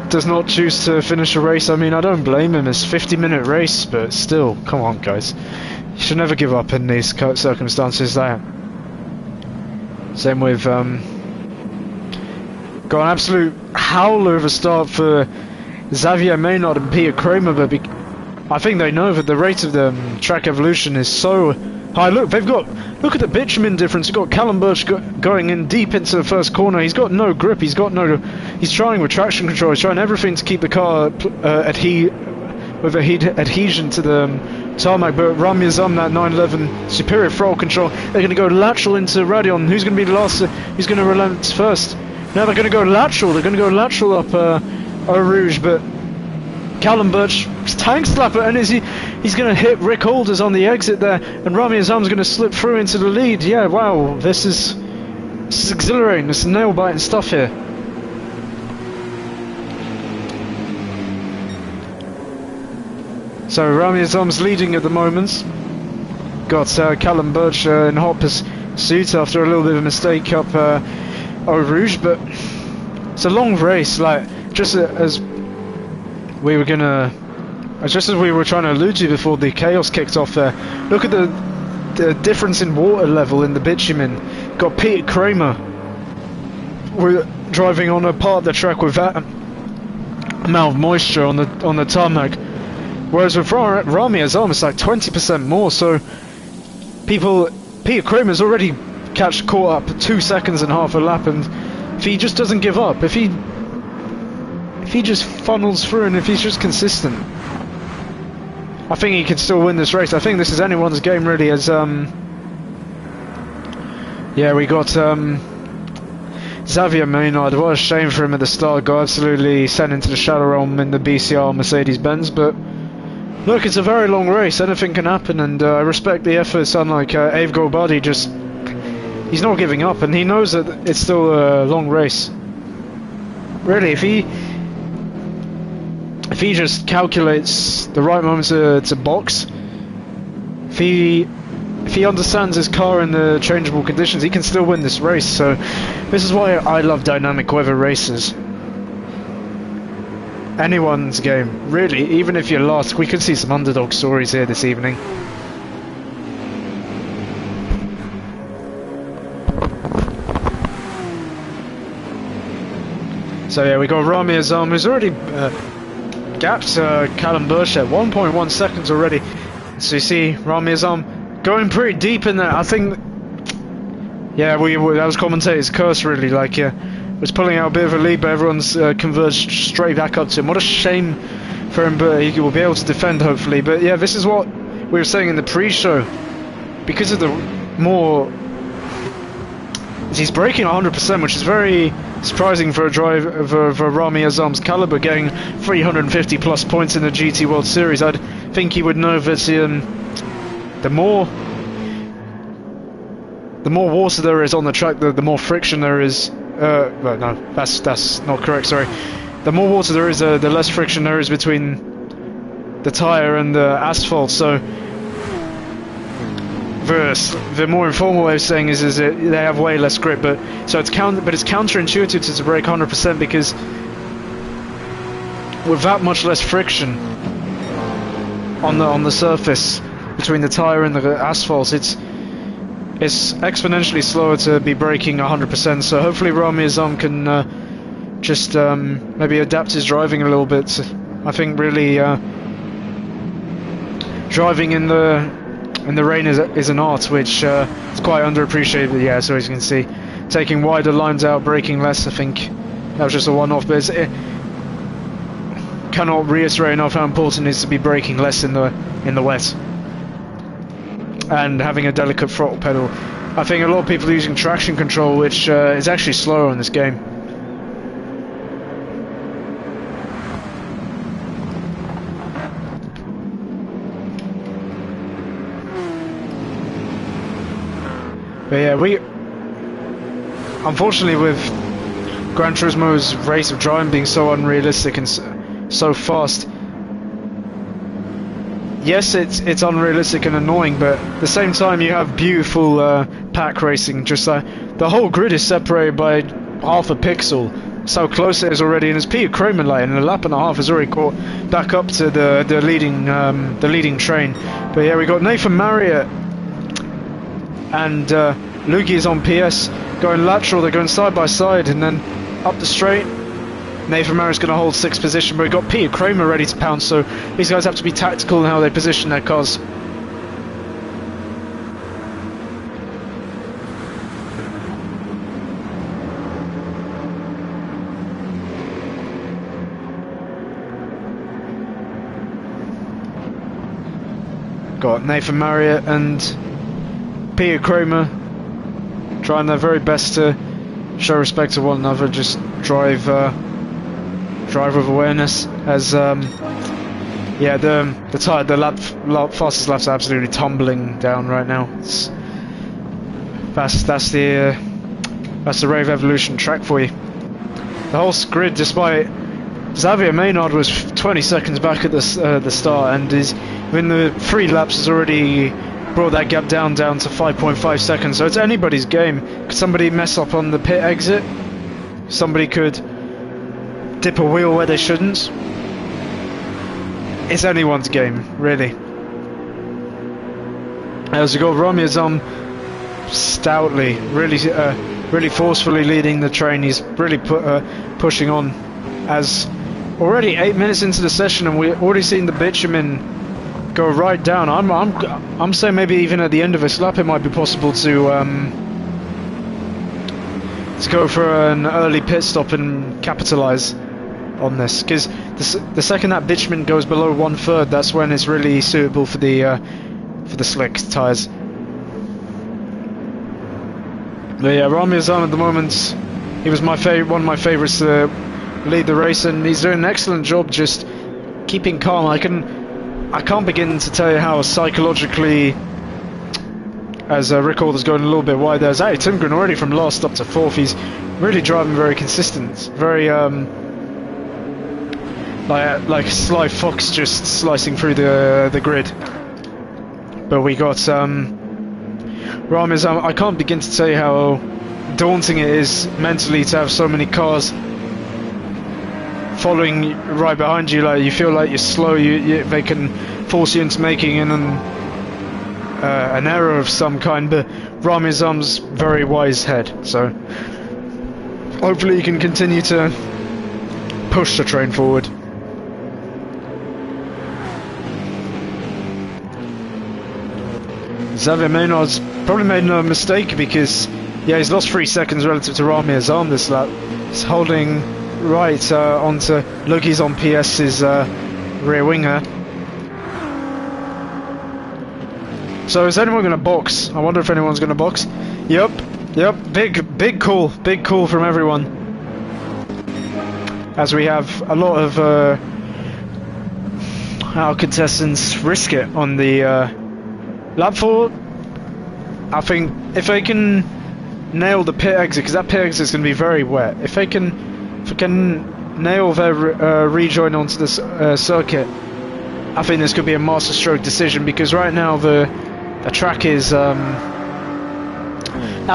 does not choose to finish a race. I mean, I don't blame him. It's a 50-minute race, but still, come on, guys. You should never give up in these circumstances. Same with got an absolute howler of a start for Xavier Maynard and Peter Kramer, but I think they know that the rate of the track evolution is so high. Look, look at the bitumen difference. You've got Callum Birch going in deep into the first corner. He's got no grip. He's trying with traction control. He's trying everything to keep the car with adhesion to the tarmac. But Rami Azam, that 911, superior throttle control. They're going to go lateral into Radion. Who's going to be the last? Who's going to relent first? Now they're going to go lateral. They're going to go lateral up Eau Rouge, but Callum Birch tank slapper, and he's going to hit Rick Alders on the exit there, and Rami Azam's going to slip through into the lead. Yeah, wow, this is exhilarating. This is nail-biting stuff here. So Rami Azam's leading at the moment. Got Callum Birch in hot pursuit after a little bit of a mistake up Eau Rouge, but it's a long race. Like just as we were trying to allude to before the chaos kicked off there. Look at the difference in water level in the bitumen. Got Peter Kramer. We're driving on a part of the track with that amount of moisture on the tarmac, whereas with Rami Azam it's like 20% more. So Peter Kramer's already caught up 2 seconds and half a lap, and if he just doesn't give up, if he just funnels through, and if he's just consistent, I think he could still win this race. I think this is anyone's game really, as yeah, we got Xavier Maynard. What a shame for him at the start. Got absolutely sent into the shadow realm in the BCR Mercedes-Benz, but look, it's a very long race. Anything can happen, and I respect the efforts. Unlike Ave Gobadi, he's not giving up, and he knows that it's still a long race. Really, if he just calculates the right moment to box, if he understands his car in the changeable conditions, he can still win this race. So this is why I love dynamic weather races. Anyone's game, really. Even if you're lost, we could see some underdog stories here this evening. So yeah, we got Rami Azam, who's already gapped Callum Birch at 1.1 seconds already. So you see Rami Azam going pretty deep in there. I think, yeah, that was commentator's curse really. Like, was pulling out a bit of a lead, but everyone's converged straight back up to him. What a shame for him, but he will be able to defend hopefully. But yeah, this is what we were saying in the pre-show. Because of the more, he's braking 100%, which is very surprising for a driver for Rami Azam's caliber, getting 350 plus points in the GT World Series. I'd think he would know that the more water there is on the track, the more friction there is. Well, no, that's not correct. Sorry. The more water there is, the less friction there is between the tire and the asphalt. So the more informal way of saying is that they have way less grip. But it's counterintuitive to brake 100%, because with that much less friction on the surface between the tire and the asphalt, it's exponentially slower to be braking 100%. So hopefully Rami Azam can just maybe adapt his driving a little bit. I think really driving in the rain is an art which is quite underappreciated. But yeah, so as you can see, taking wider lines out, braking less. I think that was just a one-off, but it cannot reiterate enough how important it is to be braking less in the wet and having a delicate throttle pedal. I think a lot of people are using traction control, which is actually slower in this game. But yeah, unfortunately with Gran Turismo's race of driving being so unrealistic and so fast, yes, it's unrealistic and annoying, but at the same time you have beautiful pack racing. Just the whole grid is separated by half a pixel. So close it is already, and it's Peter Kramer like in a lap and a half has already caught back up to the leading train. But yeah, we got Nathan Marriott and Luigi is on PS, going lateral. They're going side by side, and then up the straight. Nathan Marriott's going to hold 6th position, but we've got Peter Kramer ready to pounce, so these guys have to be tactical in how they position their cars. Got Nathan Marriott and Peter Kramer trying their very best to show respect to one another, just drive with awareness. As yeah, the fastest laps are absolutely tumbling down right now. That's the Rave Evolution track for you. The whole grid, despite Xavier Maynard was 20 seconds back at the start, and is within the 3 laps has already brought that gap down to 5.5 seconds. So it's anybody's game. Could somebody mess up on the pit exit? Somebody could dip a wheel where they shouldn't. It's anyone's game, really. As we got Rami Azam stoutly, really forcefully leading the train. He's really pushing on. As already 8 minutes into the session, and we've already seen the bitumen go right down. I'm saying maybe even at the end of this lap, it might be possible to go for an early pit stop and capitalize on this. Because the second that bitumen goes below 1/3, that's when it's really suitable for the slick tires. But yeah, Rami Azam at the moment, he was one of my favourites to lead the race, and he's doing an excellent job just keeping calm. I can't begin to tell you how psychologically, as Rick Alder's going a little bit wide there, Zach Timgren already from last up to 4th. He's really driving very consistent, very like a sly fox just slicing through the grid. But we got Rami Azam. I can't begin to tell you how daunting it is mentally to have so many cars following right behind you. Like, you feel like you're slow. They can force you into making an error of some kind. But Rami Azam's very wise head, so hopefully he can continue to push the train forward. Xavier Maynard's probably made no mistake, because yeah, he's lost 3 seconds relative to Rami Azam this lap. He's holding right onto Loki's on PS's rear winger. So is anyone going to box? I wonder if anyone's going to box. Yep, big call from everyone, as we have a lot of our contestants risk it on the lap 4. I think if they can nail the pit exit, because that pit exit is going to be very wet, if they can nail their rejoin onto the circuit, I think this could be a masterstroke decision, because right now the track is at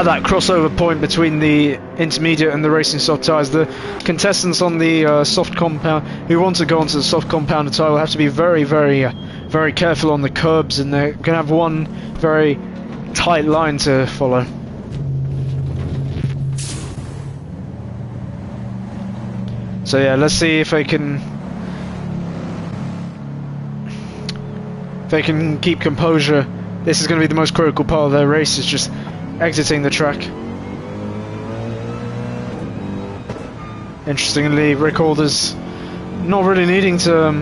that crossover point between the intermediate and the racing soft tyres. The contestants on the soft compound who want to go onto the soft compound tyre will have to be very careful on the curbs, and they're going to have one very tight line to follow. So yeah, let's see if they can keep composure. This is going to be the most critical part of their race, is just exiting the track. Interestingly, Rick Alder's not really needing to...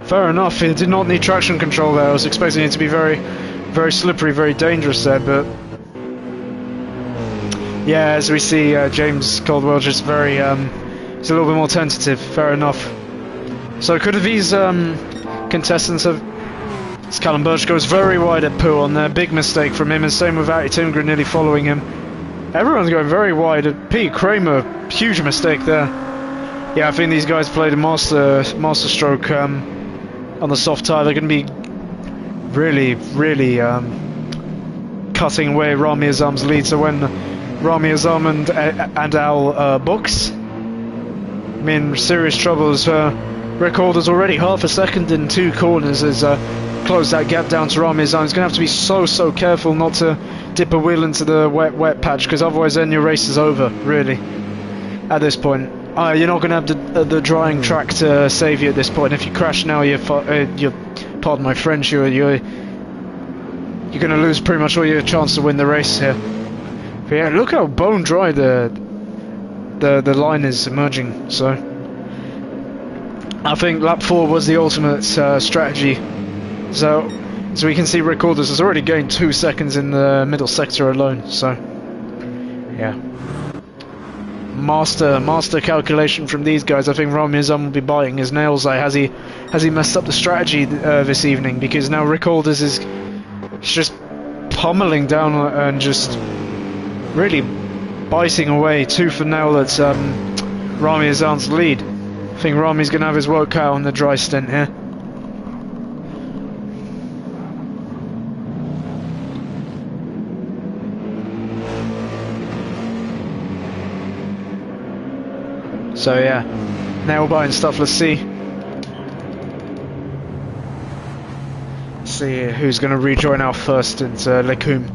fair enough, he did not need traction control there. I was expecting it to be very slippery, very dangerous there, but... yeah, as we see, James Caldwell just he's a little bit more tentative. Fair enough. So could these contestants have... Callum Birch goes very wide at Pooh on there, big mistake from him, and same with Atty Timgren nearly following him. Everyone's going very wide at Pete Kramer, huge mistake there. Yeah, I think these guys played a master stroke on the soft tyre. They're going to be really cutting away Rami Azam's lead, so when Rami Azam and Al box, I'm in serious trouble, as Rick Alder's already half a second in 2 corners as closed that gap down to Rami Azam. He's going to have to be so careful not to dip a wheel into the wet patch, because otherwise then your race is over, really, at this point. You're not going to have the drying track to save you at this point. If you crash now, you're pardon my French, you're going to lose pretty much all your chance to win the race here. But yeah, look how bone dry the line is emerging. So I think lap 4 was the ultimate strategy. So as we can see, Rick Alders has already gained 2 seconds in the middle sector alone. So yeah, master calculation from these guys. I think Rami Azam will be biting his nails. Like, has he messed up the strategy this evening? Because now Rick Alders is just pummeling down and just really biting away tooth and nail at Rami Azan's lead. I think Rami's going to have his work cut out on the dry stint here. So yeah, nail biting stuff. Let's see. See who's going to rejoin our first into Lecum.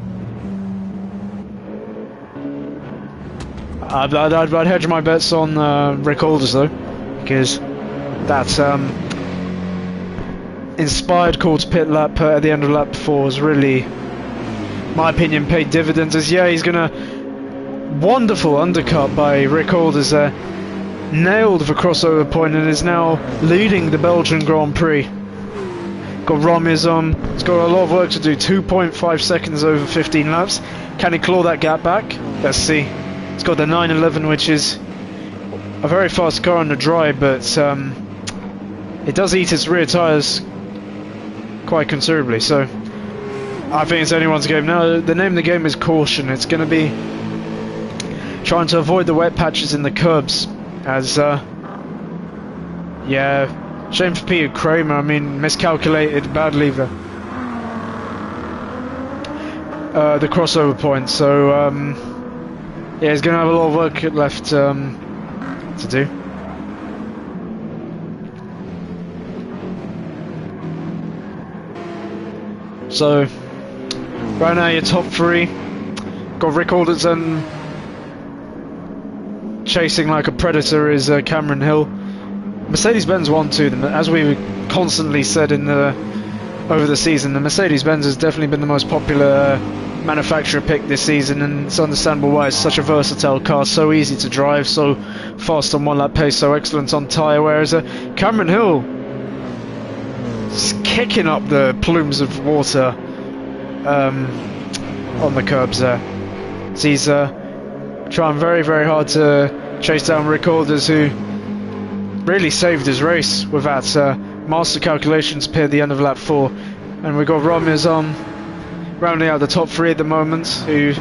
I'd hedge my bets on Rick Alders though, because that inspired call to pit lap at the end of lap 4 has really, my opinion, paid dividends. As yeah, he's going to wonderful undercut by Rick Alders there, nailed the crossover point and is now leading the Belgian Grand Prix. Got Rami's on. He's got a lot of work to do. 2.5 seconds over 15 laps. Can he claw that gap back? Let's see. It's got the 911, which is a very fast car on the dry, but it does eat its rear tyres quite considerably. So I think it's anyone's game now. The name of the game is caution. It's going to be trying to avoid the wet patches in the curbs. As yeah. Shame for Peter Kramer, I mean, miscalculated badly the crossover point, so yeah, he's going to have a lot of work left to do. So, right now your top 3, got Rick Alderton chasing like a predator is Cameron Hill. Mercedes-Benz won too, as we constantly said over the season, the Mercedes-Benz has definitely been the most popular manufacturer pick this season, and it's understandable why. It's such a versatile car, so easy to drive, so fast on one lap pace, so excellent on tyre, whereas Cameron Hill is kicking up the plumes of water on the curbs there. So he's trying very, very hard to chase down Rick Alders, who really saved his race with that master calculations pit at the end of lap 4. And we've got Rami Azan rounding out the top 3 at the moment, who,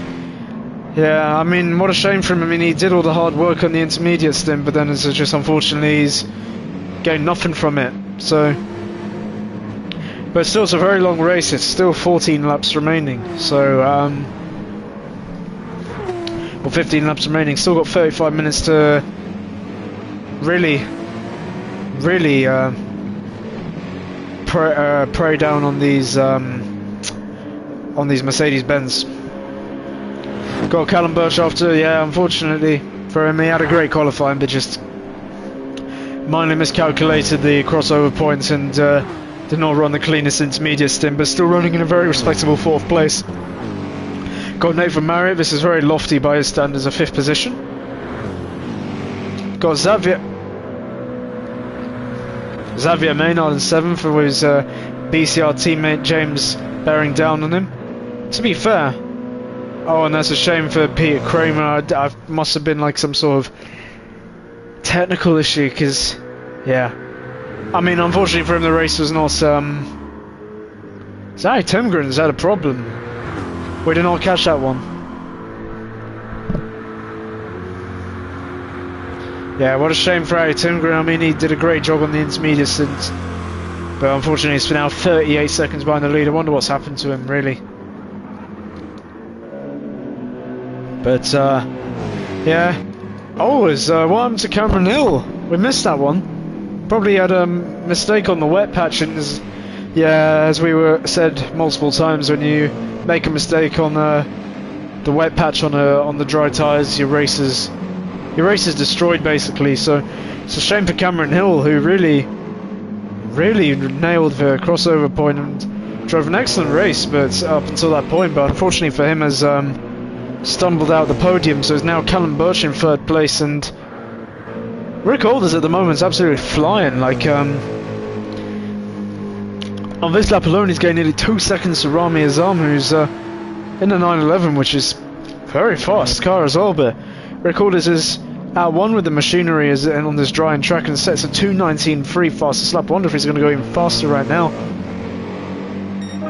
yeah, I mean, what a shame for him. I mean, he did all the hard work on the intermediate stint, but then it's just unfortunately he's gained nothing from it. So, but still, it's a very long race. It's still 14 laps remaining, so well, 15 laps remaining. Still got 35 minutes to really prey down on these Mercedes-Benz. Got Callum Birch after, yeah, unfortunately for him, he had a great qualifying, but just mindly miscalculated the crossover points and did not run the cleanest intermediate stint, but still running in a very respectable 4th place. Got Nathan Marriott, this is very lofty by his standards, a 5th position. Got Xavier Maynard in 7th, with his BCR teammate James bearing down on him. To be fair, oh, and that's a shame for Peter Kramer. I must have been like some sort of technical issue, because, yeah. I mean, unfortunately for him, the race was not. Zach Timgren's had a problem. We did not catch that one. Yeah, what a shame for Harry Timgren. I mean, he did a great job on the intermediate stint, but unfortunately he's now 38 seconds behind the lead. I wonder what's happened to him, really. But yeah. Oh, what happened to Cameron Hill? We missed that one. Probably had a mistake on the wet patch, and yeah, as we said multiple times, when you make a mistake on the wet patch on the dry tyres, your race is destroyed basically. So it's a shame for Cameron Hill, who really nailed the crossover point and drove an excellent race, but up until that point. But unfortunately for him, has stumbled out the podium. So it's now Callum Birch in 3rd place, and Rick Alders at the moment is absolutely flying. Like on this lap alone, he's gained nearly 2 seconds to Rami Azam, who's in the 911, which is very fast car as well. But Rick Alders is at one with the machinery on this drying track and sets a 2:19.3 fastest lap. I wonder if he's going to go even faster right now.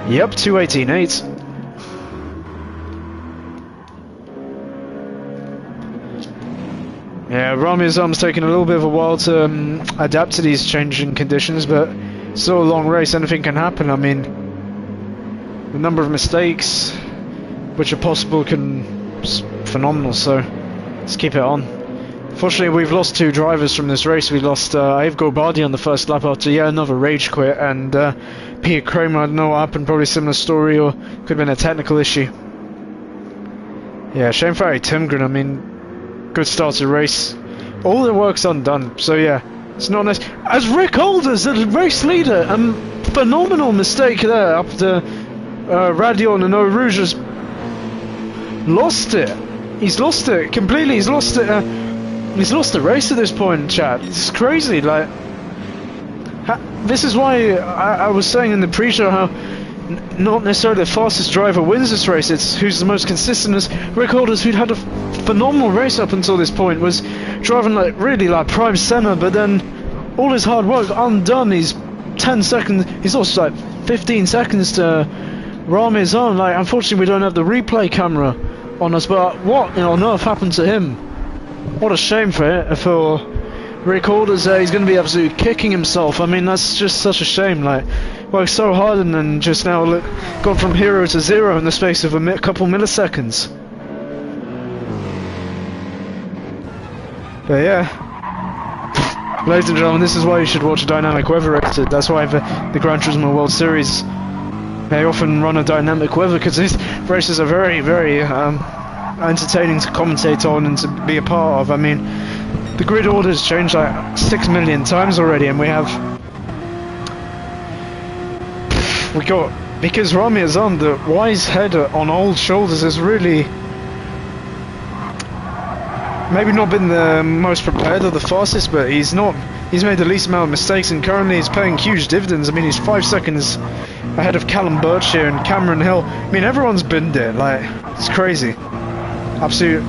Yep, 2:18.8. Yeah, Rami's arm's taking a little bit of a while to adapt to these changing conditions, but still a long race, anything can happen. I mean, the number of mistakes which are possible is phenomenal, so let's keep it on. Fortunately, we've lost 2 drivers from this race. We lost Ave Gobardi on the first lap after yet another rage quit, and Peter Kramer, I don't know what happened, probably similar story, or could have been a technical issue. Yeah, shame for Harry Timgren. I mean, good start to the race. All the work's undone, so yeah, it's not nice. As Rick Alders, the race leader, phenomenal mistake there up to Radion and Eau Rouge has lost it. He's lost it completely. He's lost it. He's lost the race at this point, chat. It's crazy. Like, this is why I was saying in the pre-show how not necessarily the fastest driver wins this race. It's who's the most consistent. As Rick Alders, who'd had a phenomenal race up until this point, was driving like really like prime center, but then all his hard work undone. He's 10 seconds. He's lost like 15 seconds to Rami's on. Like, unfortunately, we don't have the replay camera on us. But what on earth happened to him? What a shame for Rick Alders. He's going to be absolutely kicking himself. I mean, that's just such a shame. Like, worked so hard and then just now look, gone from 0 to 0 in the space of a couple milliseconds. But yeah, ladies and gentlemen, this is why you should watch a dynamic weather race. That's why the Gran Turismo World Series, they often run a dynamic weather, because these races are very, very entertaining to commentate on and to be a part of. I mean, the grid order's changed like 6 million times already, and because Rami is on, the wise head on old shoulders has really maybe not been the most prepared or the fastest, but he's made the least amount of mistakes, and currently he's paying huge dividends. I mean, he's 5 seconds ahead of Callum Birch here and Cameron Hill. I mean, everyone's been there. Like, it's crazy. Absolute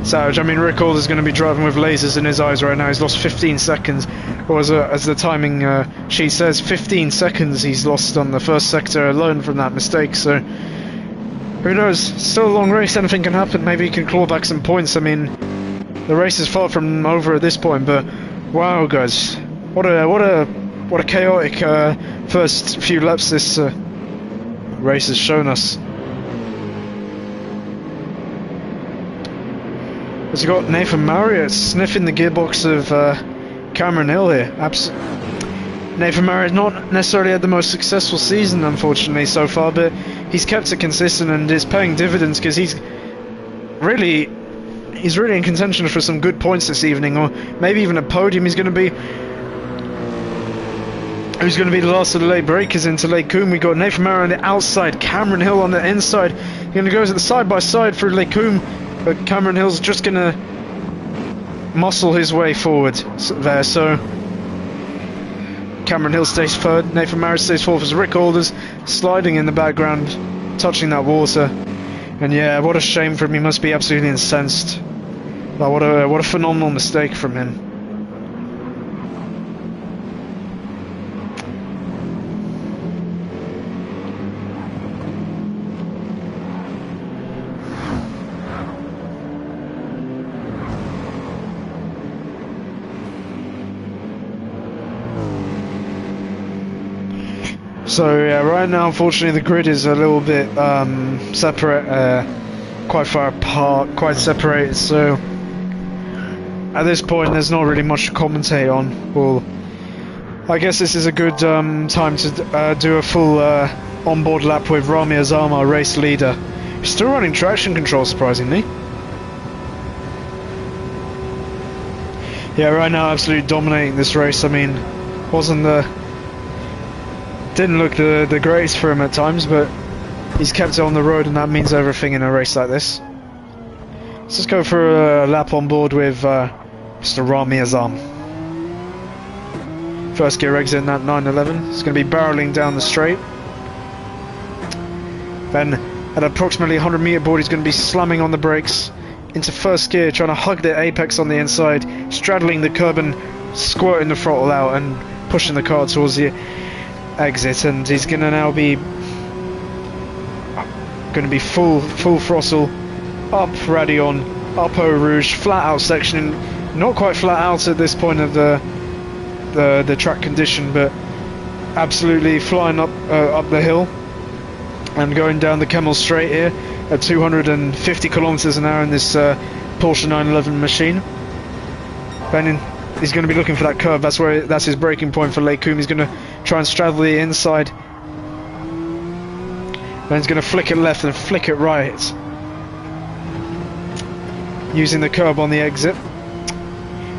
savage. I mean, Rick Alders is going to be driving with lasers in his eyes right now. He's lost 15 seconds, or as the timing sheet says, 15 seconds he's lost on the first sector alone from that mistake. So, who knows? Still a long race. Anything can happen. Maybe he can claw back some points. I mean, the race is far from over at this point. But wow, guys, what a chaotic first few laps this race has shown us. As you got Nathan Marriott sniffing the gearbox of Cameron Hill here. Nathan Marriott not necessarily had the most successful season, unfortunately, so far, but he's kept it consistent and is paying dividends, because he's really in contention for some good points this evening, or maybe even a podium. Who's going to be the last of the late breakers into Lake Coombe? We got Nathan Marriott on the outside, Cameron Hill on the inside. He's going to go to the side by side through Lake Coombe. But Cameron Hill's just going to muscle his way forward there, so Cameron Hill stays third, Nathan Marriott stays fourth as Rick Alders sliding in the background, touching that water. And yeah, what a shame for him. He must be absolutely incensed. But what a phenomenal mistake from him. So yeah, right now unfortunately the grid is a little bit separate, quite far apart, quite separated, so at this point there's not really much to commentate on. Well, I guess this is a good time to do a full onboard lap with Rami Azam, our race leader. He's still running traction control, surprisingly. Yeah, right now absolutely dominating this race. I mean, didn't look the greatest for him at times, but he's kept it on the road, and that means everything in a race like this. Let's just go for a lap on board with Mr. Rami Azam. First gear exit in that 911. It's going to be barreling down the straight. Then at approximately 100 meter board, he's going to be slamming on the brakes into first gear, trying to hug the apex on the inside, straddling the curb and squirting the throttle out and pushing the car towards the exit. And he's going to now be full throttle up Radion, up Eau Rouge, flat out section, Not quite flat out at this point of the track condition, but absolutely flying up the hill and going down the Camel Straight here at 250 kilometers an hour in this Porsche 911 machine. Benin, he's going to be looking for that curve. That's his braking point for Lake Coombe. He's going to try and straddle the inside. Then he's going to flick it left and flick it right, using the curb on the exit.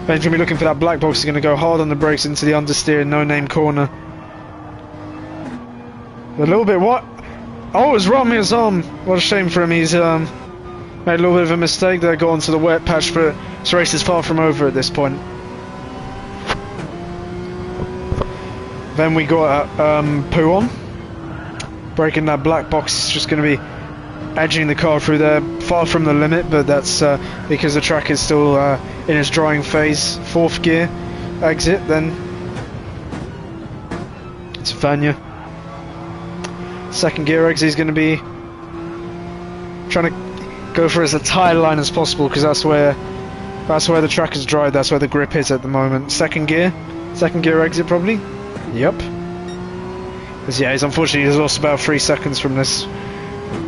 Ben's going to be looking for that black box. He's going to go hard on the brakes into the understeer, no-name corner. A little bit what? Oh, it was Ramia's arm. What a shame for him. He's made a little bit of a mistake there, got onto the wet patch, but this race is far from over at this point. Then we got Pouon breaking that black box. Just going to be edging the car through there, far from the limit, but that's because the track is still in its drying phase. Fourth gear exit, then it's Vanya. Second gear exit is going to be trying to go for as a tire line as possible, because that's where the track is dry, that's where the grip is at the moment. Second gear exit probably. Yep. Because yeah, he's lost about 3 seconds from this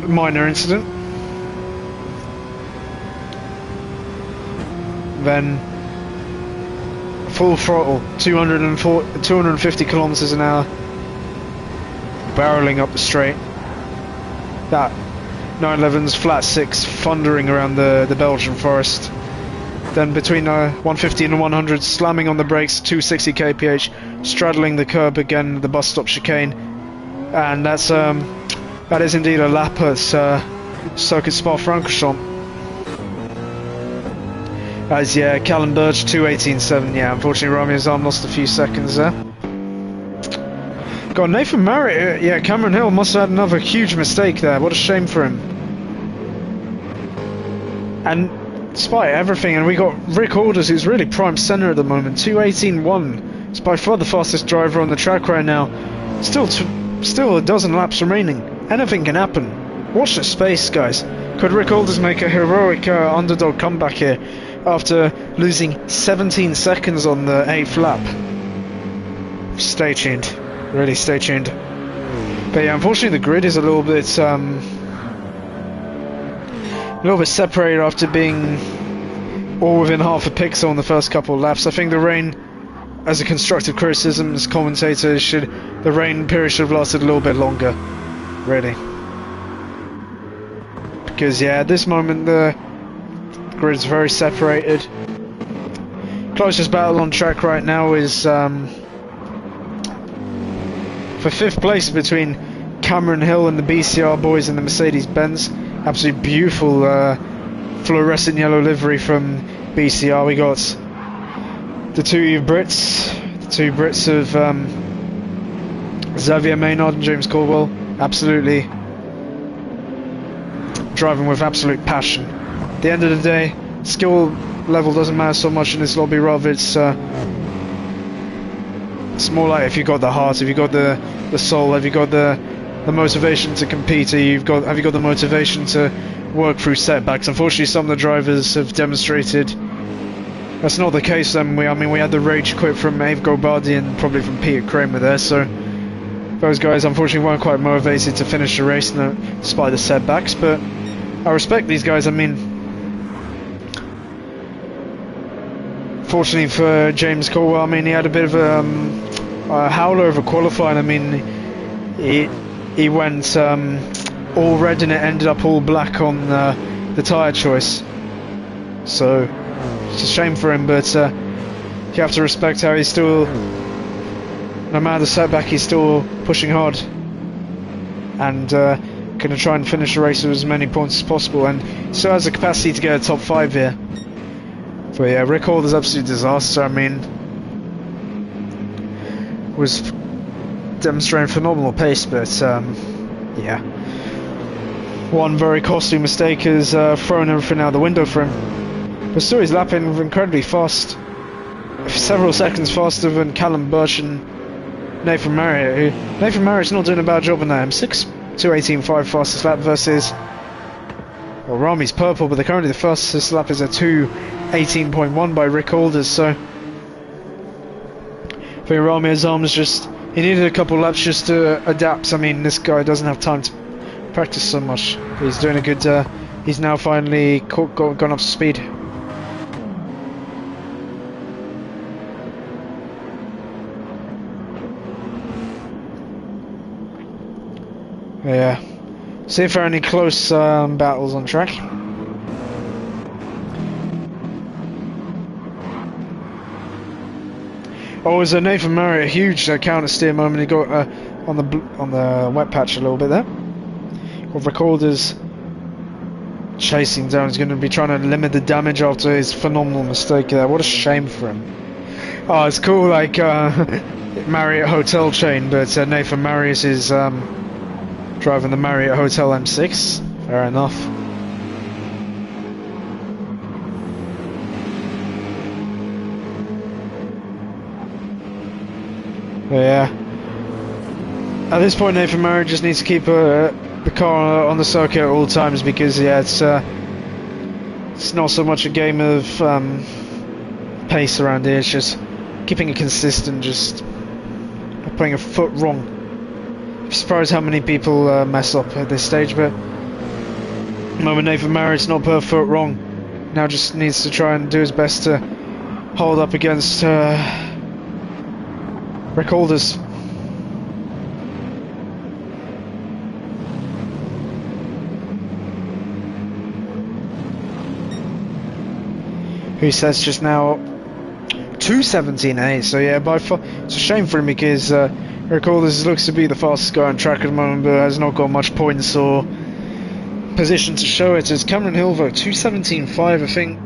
minor incident. Then full throttle, 250 kilometers an hour, barreling up the straight. That 911's flat 6 thundering around the Belgian forest. Then between 150 and 100, slamming on the brakes, 260 kph, straddling the curb again, the bus stop chicane, and that is indeed a lap at Circuit Spa Francorchamps. As yeah, Callum Birch 2:18.7. Yeah, unfortunately Ramia's arm lost a few seconds there. God, Nathan Marriott, yeah, Cameron Hill must have had another huge mistake there. What a shame for him. And despite everything, and we got Rick Alders, who's really prime centre at the moment, 2:18.1. He's by far the fastest driver on the track right now. Still a dozen laps remaining. Anything can happen. Watch the space, guys. Could Rick Alders make a heroic underdog comeback here after losing 17 seconds on the 8th lap? Stay tuned. Really stay tuned. But yeah, unfortunately the grid is a little bit separated after being all within half a pixel in the first couple of laps. I think the rain, as a constructive criticism as commentators, the rain period should have lasted a little bit longer, really. Because yeah, at this moment the grid is very separated. Closest battle on track right now is for 5th place between Cameron Hill and the BCR boys and the Mercedes-Benz. Absolutely beautiful fluorescent yellow livery from BCR. We got the two Brits of Xavier Maynard and James Caldwell, absolutely driving with absolute passion. At the end of the day, skill level doesn't matter so much in this lobby, rather it's more like if you got the heart, if you got the soul, have you got the motivation to compete, have you got the motivation to work through setbacks. Unfortunately, some of the drivers have demonstrated that's not the case. We had the rage quit from Ave Gobardi and probably from Peter Kramer there, so those guys unfortunately weren't quite motivated to finish the race despite the setbacks, but I respect these guys. I mean, fortunately for James Caldwell, I mean, he had a bit of a howler of a qualifying. I mean, he went all red and it ended up all black on the tyre choice, so it's a shame for him, but you have to respect how he's still, no matter the setback, he's still pushing hard and going to try and finish the race with as many points as possible, and still has the capacity to get a top 5 here. But yeah, Rick Holder's absolute disaster. I mean, was demonstrating phenomenal pace, but yeah, one very costly mistake has thrown everything out the window for him. But still, he's lapping incredibly fast, several seconds faster than Callum Birch and Nathan Marriott. Nathan Marriott's not doing a bad job in that. M6 2:18.5 fastest lap versus Well, Rami's purple, but currently the fastest lap is a 2:18.1 by Rick Alders, so I think Rami Azam's just, he needed a couple laps just to adapt. I mean, this guy doesn't have time to practice so much. He's doing a good, he's now finally gone up to speed. Yeah. See if there are any close battles on track. Oh, was Nathan Murray a huge counter steer moment? He got on the wet patch a little bit there. Got recorders chasing down. He's going to be trying to limit the damage after his phenomenal mistake there. What a shame for him. Oh, it's cool, like Marriott hotel chain, but Nathan Marius is driving the Marriott Hotel M6. Fair enough. But yeah. At this point, Nathan Marriott just needs to keep the car on the circuit at all times, because yeah, it's not so much a game of pace around here. It's just keeping it consistent, just putting a foot wrong. I'm surprised how many people mess up at this stage, but at the moment Nathan Marriott's not per foot wrong. Now just needs to try and do his best to hold up against Rick Alders. Who says just now 2:17.8, so yeah, by far it's a shame for him, because Rick Alders looks to be the fastest guy on track at the moment, but has not got much points or position to show it. It's Cameron Hill though, 2:17.5. I think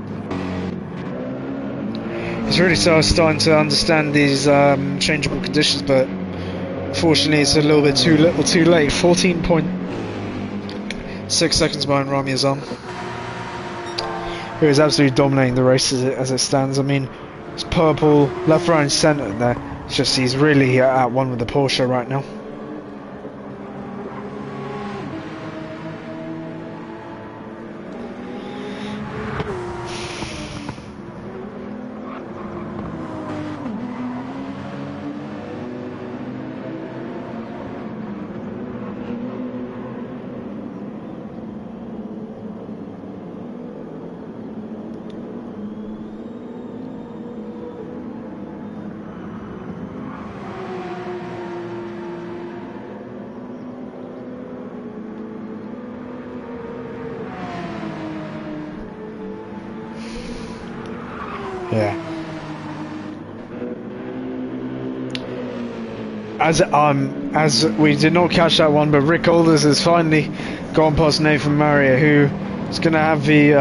he's really starting to understand these changeable conditions, but unfortunately it's a little bit too late. 14.6 seconds behind Rami Azam, who is absolutely dominating the race as it stands. I mean, it's purple, left, right and centre there. It's just he's really at one with the Porsche right now. Yeah. As we did not catch that one, but Rick Alders has finally gone past Nathan Marriott, who is going to have the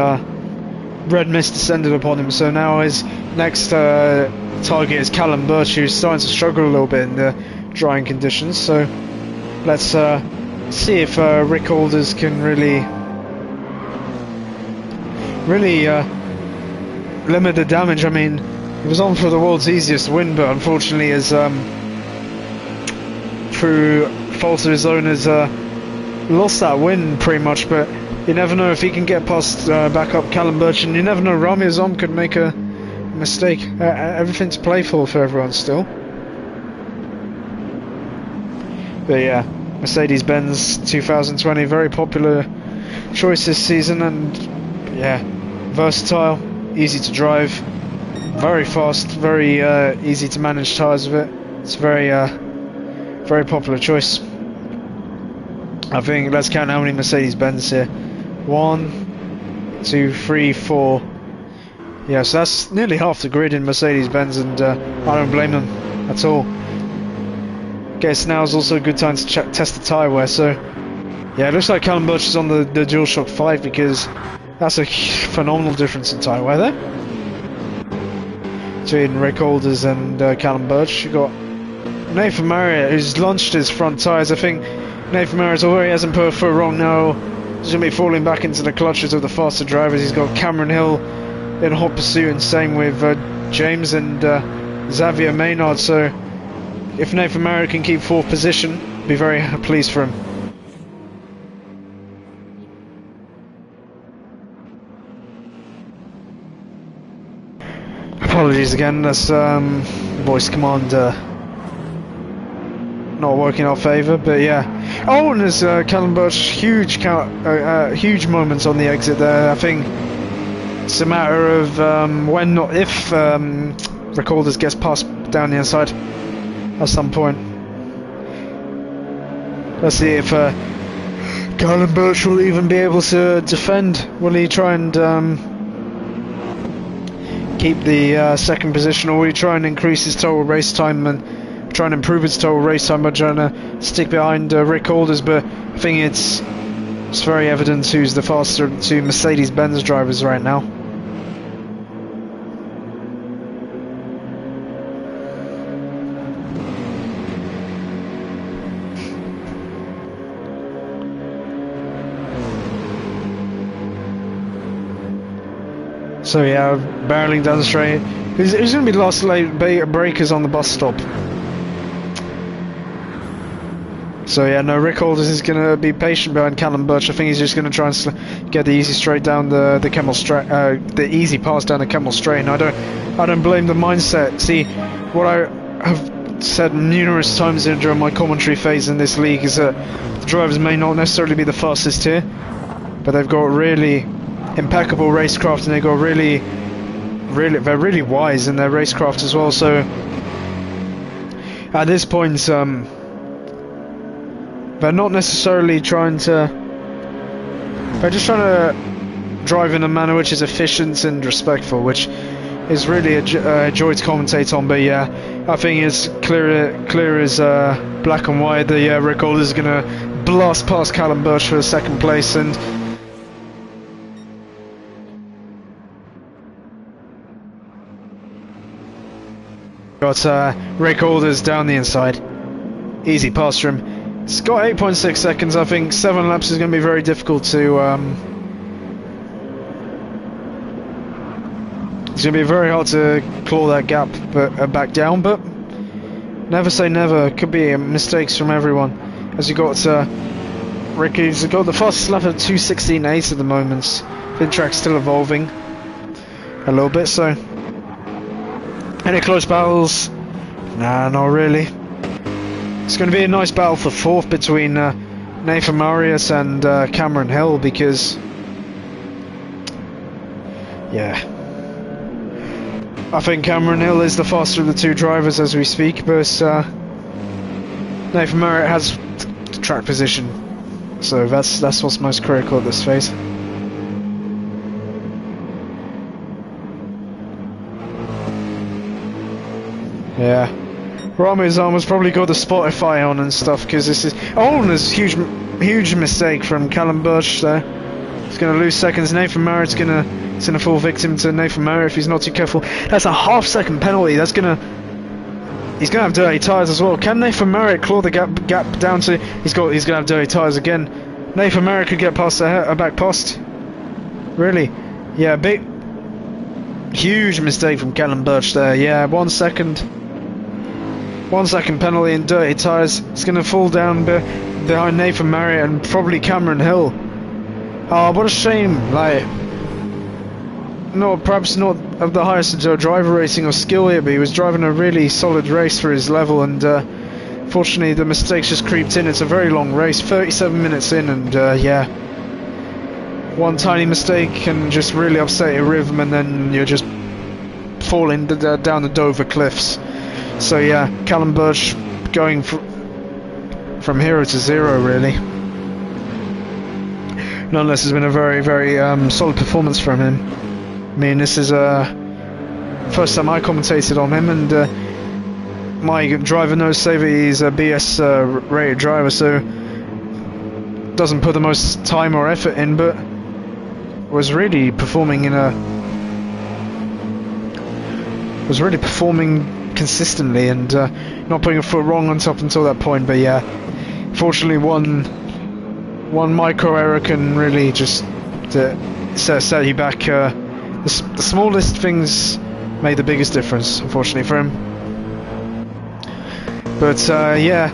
red mist descended upon him. So now his next target is Callum Birch, who's starting to struggle a little bit in the drying conditions. So let's see if Rick Alders can really limit the damage. I mean, he was on for the world's easiest win, but unfortunately has through fault of his own has lost that win pretty much. But you never know if he can get past back up Callum Birch, and you never know, Rami Azam could make a mistake. Everything's playful for everyone still. But yeah, Mercedes-Benz 2020, very popular choice this season, and yeah, versatile, easy to drive, very fast, very easy to manage tyres with it. It's very popular choice. I think, let's count how many Mercedes-Benz here. 1, 2, 3, 4. Yeah, so that's nearly half the grid in Mercedes-Benz, and I don't blame them at all. Guess now is also a good time to test the tyre wear. So yeah, it looks like Callum Birch is on the DualShock 5, because that's a phenomenal difference in tyre wear there between Rick Alders and Callum Birch. You got Nathan Marriott, who's launched his front tyres. I think Nathan Marriott, although he hasn't put a foot wrong now, he's going to be falling back into the clutches of the faster drivers. He's got Cameron Hill in hot pursuit, and same with James and Xavier Maynard. So if Nathan Marriott can keep fourth position, be very pleased for him. apologies again, that's voice command not working in our favour, but yeah. Oh, and there's Callum Birch, huge moments on the exit there. I think it's a matter of when, not if, Recorders gets passed down the inside at some point. Let's see if Callum Birch will even be able to defend. Will he try and keep the second position, or will he try and increase his total race time and try and improve his total race time by trying to stick behind Rick Alders? But I think it's very evident who's the faster of the two Mercedes-Benz drivers right now. So yeah, barreling down the straight. Who's going to be the last late breakers on the bus stop? So yeah, no, Rick Alders is going to be patient behind Callum Birch. I think he's just going to try and get the easy straight down the Kemmel straight, the easy pass down the Kemmel straight. And I don't blame the mindset. See, what I have said numerous times during my commentary phase in this league is that the drivers may not necessarily be the fastest here, but they've got really impeccable racecraft, and they've got they're really wise in their racecraft as well. So at this point, they're not necessarily trying to. They're just trying to drive in a manner which is efficient and respectful, which is really a joy to commentate on. But yeah, I think it's clear as black and white. The Rick Alders is going to blast past Callum Birch for the second place, and got Rick Alders down the inside. Easy pass for him. It's got 8.6 seconds. I think 7 laps is going to be very difficult to. It's going to be very hard to claw that gap back down, but never say never. Could be mistakes from everyone. As you got Ricky's got the fastest lap at 2:16.8 at the moment. The track's still evolving a little bit, so. Any close battles? Nah, not really. It's going to be a nice battle for fourth between Nathan Marius and Cameron Hill, because yeah, I think Cameron Hill is the faster of the two drivers as we speak, but Nathan Marius has the track position, so that's what's most critical at this phase. Yeah. Ramuzan probably got the Spotify on and stuff, because this is. Oh, and there's huge mistake from Callum Birch there. He's going to lose seconds. Nathan Marriott is going to fall victim to Nathan Marriott if he's not too careful. That's a half-second penalty. He's going to have dirty tyres as well. Can Nathan Marriott claw the gap down to? He's going to have dirty tyres again. Nathan Marriott could get past a back post. Really? Yeah, huge mistake from Callum Birch there. Yeah, 1 second. 1 second penalty and dirty tyres. It's going to fall down behind Nathan Marriott and probably Cameron Hill. Oh, what a shame. Like, perhaps not of the highest driver rating or skill here, but he was driving a really solid race for his level, and fortunately the mistakes just creeped in. It's a very long race, 37 minutes in, and yeah, one tiny mistake can just really upset your rhythm, and then you're just falling down the Dover cliffs. So yeah, Callum Birch going from hero to zero, really. Nonetheless, it's been a very, very solid performance from him. I mean, this is first time I commentated on him, and my driver knows Saver he's a BS rated driver, so doesn't put the most time or effort in, but was really performing consistently, and not putting a foot wrong on top until that point. But yeah, fortunately one micro error can really just set you back. The smallest things made the biggest difference, unfortunately for him. But yeah,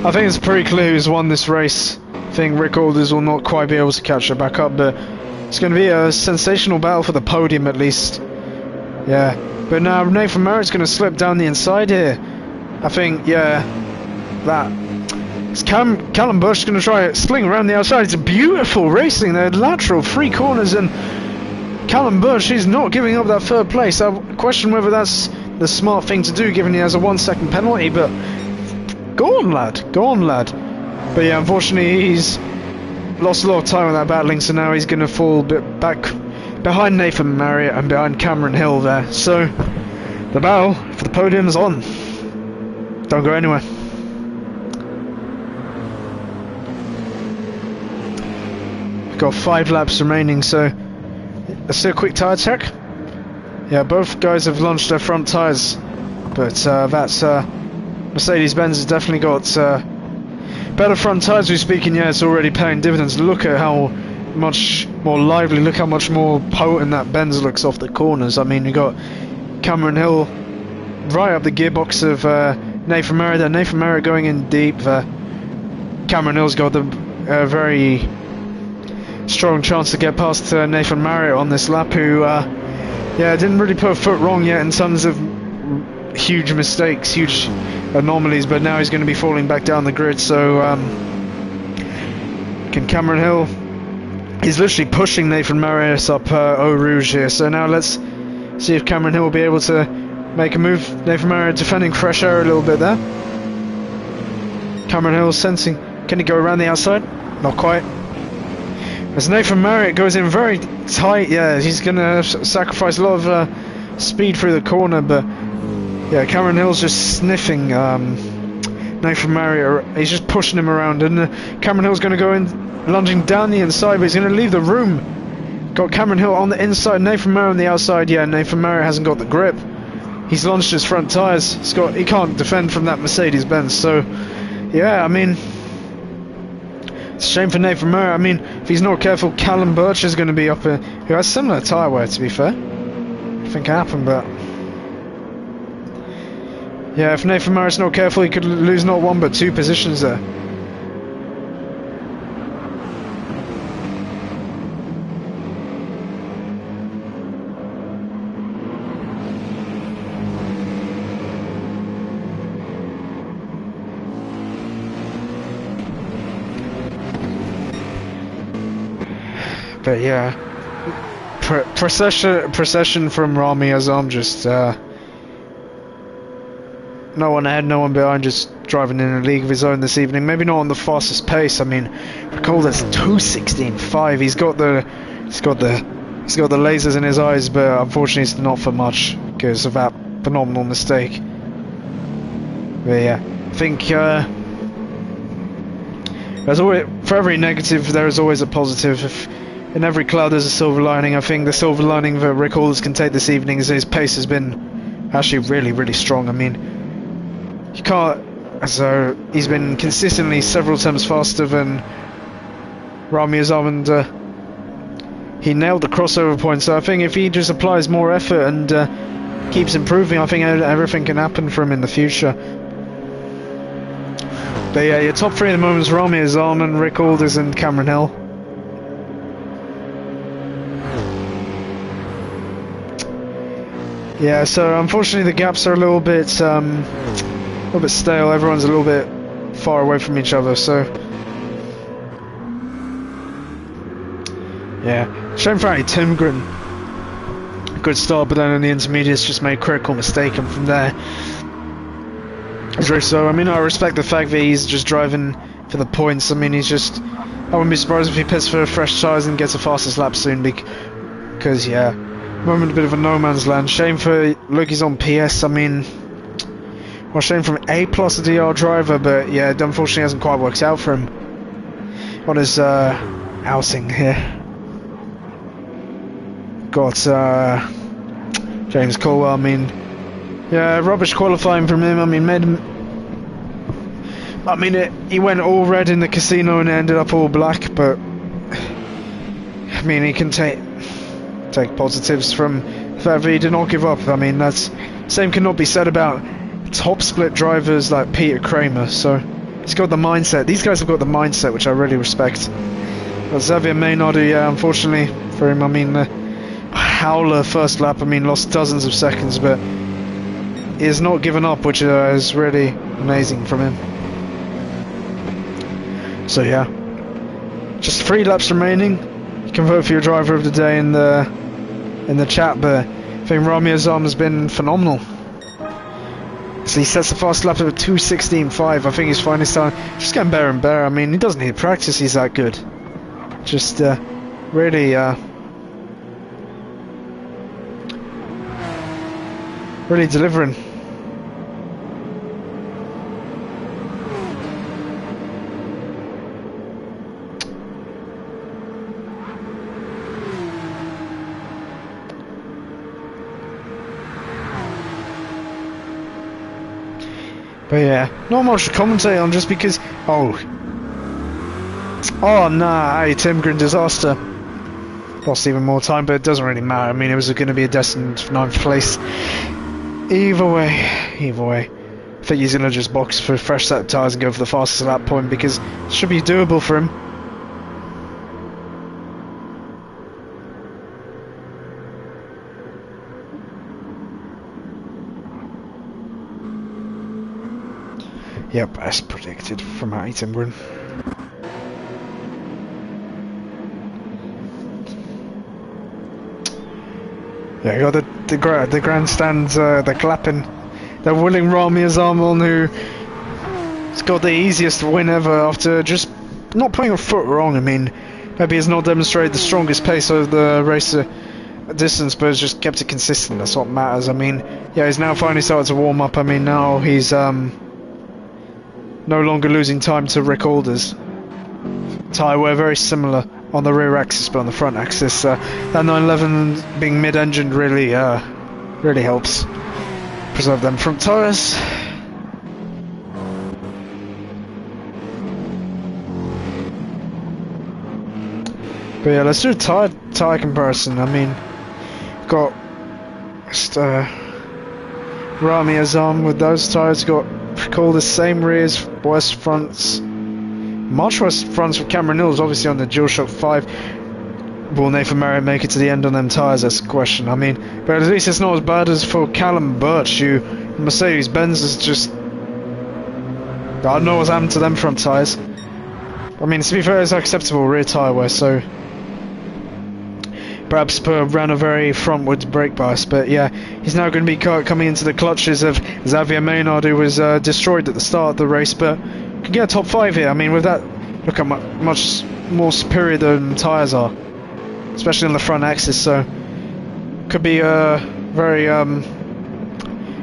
I think it's pretty clear who's won this race. I think Rick Alders will not quite be able to catch her back up, but it's going to be a sensational battle for the podium at least. Yeah, but now Nathan Merritt's going to slip down the inside here. I think, yeah, that. It's Callum Bush going to try it, sling around the outside. It's a beautiful racing there, lateral, 3 corners, and Callum Bush, he's not giving up that 3rd place. I question whether that's the smart thing to do, given he has a 1-second penalty, but go on, lad, go on, lad. But yeah, unfortunately, he's lost a lot of time on that battling, so now he's going to fall a bit back behind Nathan Marriott and behind Cameron Hill there. So the battle for the podium's on. Don't go anywhere. We've got 5 laps remaining, so let's do a quick tyre check. Yeah, both guys have launched their front tyres, but that's Mercedes-Benz has definitely got better front tyres. We're speaking, yeah, it's already paying dividends. Look at how much more lively, look how much more potent that Benz looks off the corners. I mean, you got Cameron Hill right up the gearbox of Nathan Marriott there. Nathan Marriott going in deep. Cameron Hill's got the very strong chance to get past Nathan Marriott on this lap, who yeah, didn't really put a foot wrong yet in terms of huge mistakes, huge anomalies, but now he's going to be falling back down the grid. So can Cameron Hill, he's literally pushing Nathan Marriott up Eau Rouge here, so now let's see if Cameron Hill will be able to make a move. Nathan Marriott defending fresh air a little bit there. Cameron Hill sensing, can he go around the outside? Not quite. As Nathan Marriott goes in very tight, yeah, he's going to sacrifice a lot of speed through the corner, but yeah, Cameron Hill's just sniffing Nathan Marriott. He's just pushing him around, and Cameron Hill's going to go in, lunging down the inside, but he's going to leave the room. Got Cameron Hill on the inside, Nathan Marriott on the outside. Yeah, Nathan Marriott hasn't got the grip. He's launched his front tyres. He can't defend from that Mercedes-Benz. So, yeah, I mean, it's a shame for Nathan Marriott. I mean, if he's not careful, Callum Birch is going to be up here, who has similar tyre wear, to be fair. I think it happened, but yeah, if Nathan Marriott's not careful, he could lose not 1 but 2 positions there. But yeah, procession from Rami Azam, just no one ahead, no one behind, just driving in a league of his own this evening. Maybe not on the fastest pace. I mean, recall that's 2:16.5. He's got the lasers in his eyes, but unfortunately it's not for much because of that phenomenal mistake. But yeah, I think there's always, for every negative there is always a positive. In every cloud there's a silver lining. I think the silver lining that Rick Alders can take this evening is his pace has been actually really, really strong. I mean, you can't, so he's been consistently several times faster than Rami Azam, and he nailed the crossover point. So I think if he just applies more effort and keeps improving, I think everything can happen for him in the future. But yeah, your top 3 at the moment is Rami Azam and Rick Alders and Cameron Hill. Yeah, so unfortunately the gaps are a little bit stale. Everyone's a little bit far away from each other, so yeah. Shame for Timgren. Good start, but then in the intermediates just made a critical mistake, and from there it's really so. I mean, I respect the fact that he's just driving for the points. I mean, I wouldn't be surprised if he pits for fresh tyres and gets the fastest lap soon, because yeah, moment a bit of a no man's land. Shame for Lucky's on PS. I mean, well, shame from A+ a DR driver, but yeah, it unfortunately hasn't quite worked out for him on his outing here. Got James Colwell. I mean, yeah, rubbish qualifying from him. I mean, he went all red in the casino and ended up all black, but I mean, he can take positives from the fact that he did not give up. I mean, that's same cannot be said about top split drivers like Peter Kramer. So he's got the mindset. These guys have got the mindset, which I really respect. But Xavier Maynard, yeah, unfortunately for him, I mean, howler first lap. I mean, lost dozens of seconds, but he has not given up, which is really amazing from him. So yeah, just 3 laps remaining. You can vote for your driver of the day in the chat, but I think Rami Azam has been phenomenal. So he sets the fast lap at 2:16.5. I think he's finally starting, just getting better and better. I mean, he doesn't need practice, he's that good. Just really delivering. But yeah, not much to commentate on just because. Oh nah, hey, Timgren disaster. Lost even more time, but it doesn't really matter. I mean, it was going to be a destined 9th place. Either way. I think he's going to just box for fresh set of tyres and go for the fastest at that point because it should be doable for him. Yep, as predicted from Matty Timgren. Yeah, you got the grandstands, they're clapping. They're willing Rami Azam on, who's got the easiest win ever after just not putting a foot wrong. I mean, maybe he's not demonstrated the strongest pace over the race distance, but has just kept it consistent. That's what matters. I mean, yeah, he's now finally started to warm up. I mean, now he's no longer losing time to Rick Alders. Tyre wear very similar on the rear axis, but on the front axis, that 911 being mid-engined really helps preserve them front tyres. But yeah, let's do a tyre comparison. I mean, got just Rami Azam with those tyres, got call the same rears, worst fronts, much worse fronts for Cameron Hills, obviously on the DualShock 5. Will Nathan Marriott make it to the end on them tyres? That's the question. I mean, but at least it's not as bad as for Callum Birch, who Mercedes-Benz is just, I don't know what's happened to them front tyres. I mean, to be fair, it's acceptable rear tyre wear, so perhaps ran a very frontwards brake bias, but yeah, he's now going to be coming into the clutches of Xavier Maynard, who was destroyed at the start of the race, but can get a top 5 here. I mean, with that, look how much more superior the tyres are, especially on the front axis, so could be a very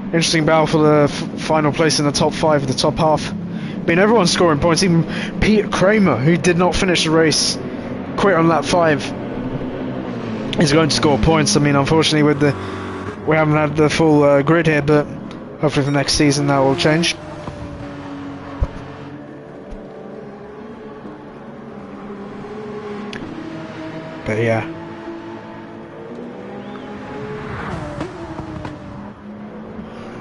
interesting battle for the final place in the top 5 of the top half. I mean, everyone's scoring points, even Peter Kramer, who did not finish the race, quit on lap 5. He's going to score points. I mean, unfortunately, we haven't had the full grid here, but hopefully for next season that will change. But yeah,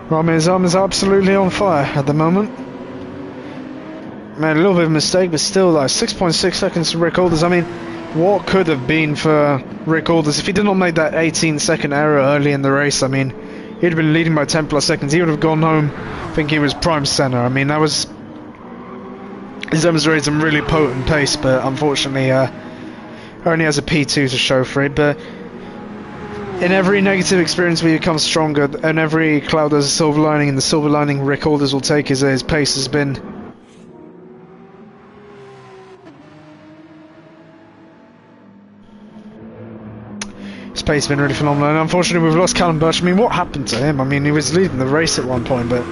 Rami Azam is absolutely on fire at the moment. Made a little bit of a mistake, but still, like 6.6 seconds to Rick Alders. I mean, what could have been for Rick Alders if he did not make that 18-second error early in the race? I mean, he'd have been leading by 10+ seconds. He would have gone home thinking he was prime center. I mean, he's demonstrated some really potent pace, but unfortunately, only has a P2 to show for it. But in every negative experience we become stronger, and every cloud has a silver lining, and the silver lining Rick Alders will take is that his pace has been his pace has been really phenomenal. And unfortunately we've lost Callum Birch. I mean, what happened to him? I mean, he was leading the race at one point, but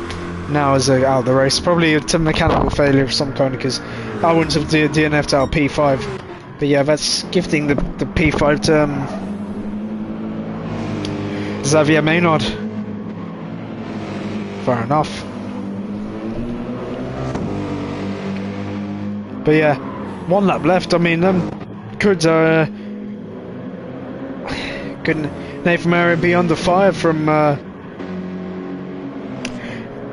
now is out of the race. Probably a mechanical failure of some kind, because I wouldn't have DNF'd out P5. But yeah, that's gifting the P5 to Xavier Maynard. Fair enough. But yeah, 1 lap left. I mean, could Nathan Marriott be under fire from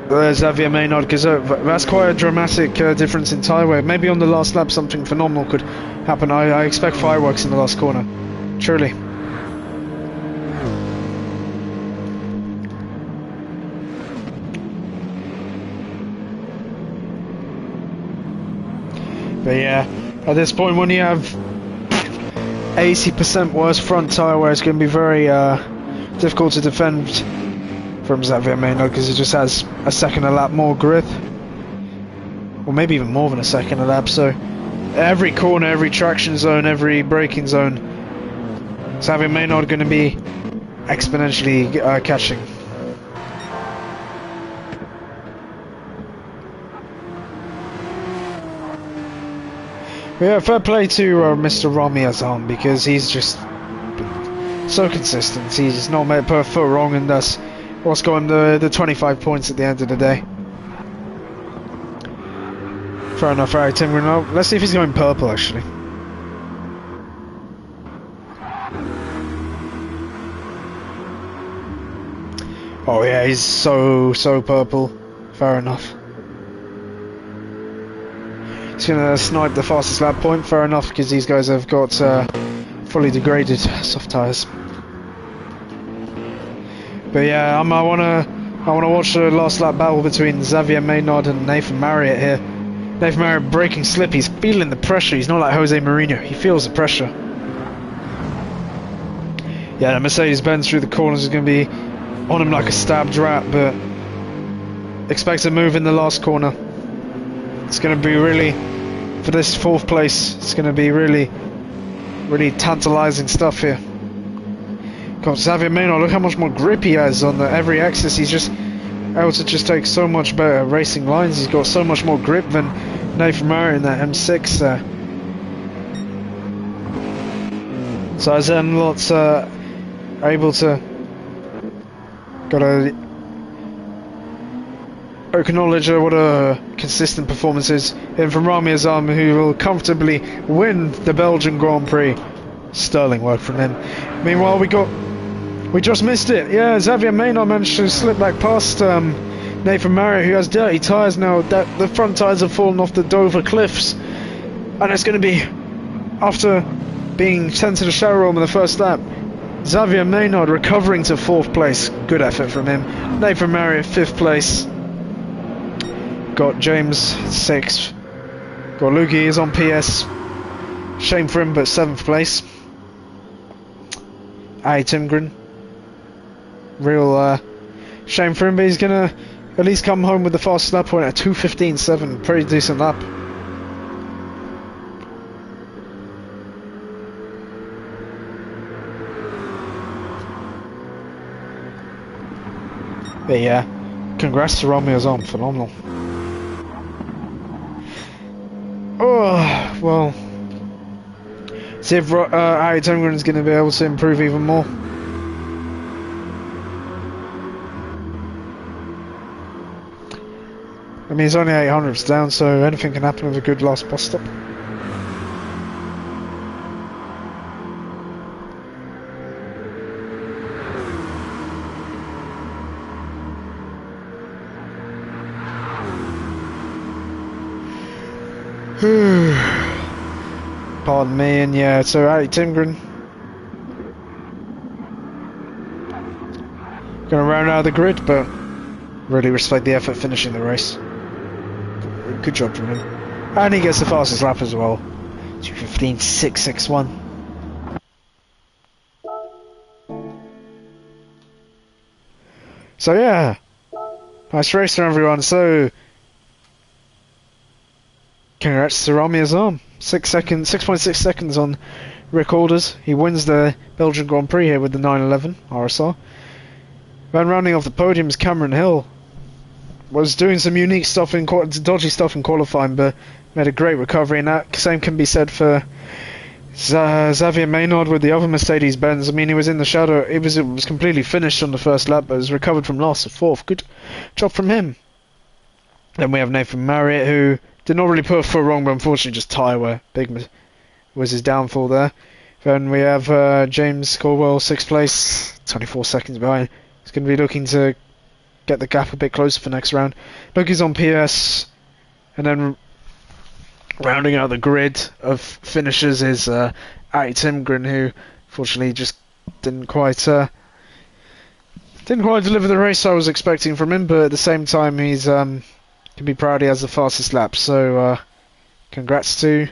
Xavier Maynard? Because that's quite a dramatic difference in tyre wear. Maybe on the last lap something phenomenal could happen. I expect fireworks in the last corner, truly. But yeah, at this point when you have 80% worse front tyre wear, it's going to be very difficult to defend from Xavier Maynard because he just has a second a lap more grip. Or maybe even more than a second a lap, so every corner, every traction zone, every braking zone, Xavier Maynard going to be exponentially catching. But yeah, fair play to Mr. Rami Azam because he's just so consistent. He's just not made per foot wrong, and that's what's got him the 25 points at the end of the day. Fair enough, alright, Tim Greenwell. Let's see if he's going purple actually. Oh yeah, he's so purple. Fair enough. He's gonna snipe the fastest lap point. Fair enough, because these guys have got fully degraded soft tyres. But yeah, I wanna watch the last lap battle between Xavier Maynard and Nathan Marriott here. Nathan Marriott breaking slip. He's feeling the pressure. He's not like Jose Mourinho. He feels the pressure. Yeah, the Mercedes-Benz through the corners is going to be on him like a stabbed rat, but expect a move in the last corner. It's going to be really, for this 4th place, it's going to be really tantalising stuff here. God, Xavier Maynard, look how much more grip he has on every axis. He's just able to just take so much better racing lines. He's got so much more grip than Nathan Marriott in that M6 there. So as lots able to gotta acknowledge what a consistent performance is in from Rami Azam, who will comfortably win the Belgian Grand Prix. Sterling work from him. Meanwhile, we just missed it. Yeah, Xavier Maynard managed to slip back past Nathan Marriott, who has dirty tyres now. The front tyres have fallen off the Dover cliffs, and it's going to be after being sent to the shadow realm in the first lap. Xavier Maynard recovering to 4th place. Good effort from him. Nathan Marriott 5th place. Got James 6th. Got Luki is on PS. Shame for him, but 7th place. Aye, Timgren. Real shame for him, but he's gonna at least come home with the fastest lap point at 2:15.7. Pretty decent lap. But yeah, congrats to Rami Azam, phenomenal. Oh, well, see if Harry Timgren is going to be able to improve even more. I mean, he's only 800s down, so anything can happen with a good last bus stop. Pardon me, and yeah, so Harry Timgren gonna round out the grid, but really respect the effort finishing the race. Good job from him. And he gets the fastest lap as well. 2:15.661. So yeah, nice race for everyone. So congrats to Rami Azam. 6.6 seconds on Rick Alders. He wins the Belgian Grand Prix here with the 911 RSR. Then rounding off the podium is Cameron Hill. Was doing some unique stuff in dodgy stuff in qualifying, but made a great recovery. And that same can be said for Xavier Maynard with the other Mercedes-Benz. I mean, he was in the shadow. It was completely finished on the first lap, but was recovered from last to 4th. Good job from him. Then we have Nathan Marriott, who did not really put a foot wrong, but unfortunately just tyre wear. Big was his downfall there. Then we have James Caldwell, 6th place, 24 seconds behind. He's going to be looking to get the gap a bit closer for next round. Loki's on PS, and then rounding out the grid of finishers is Ati Timgren, who fortunately just didn't quite deliver the race I was expecting from him, but at the same time he's can be proud he has the fastest lap. So congrats to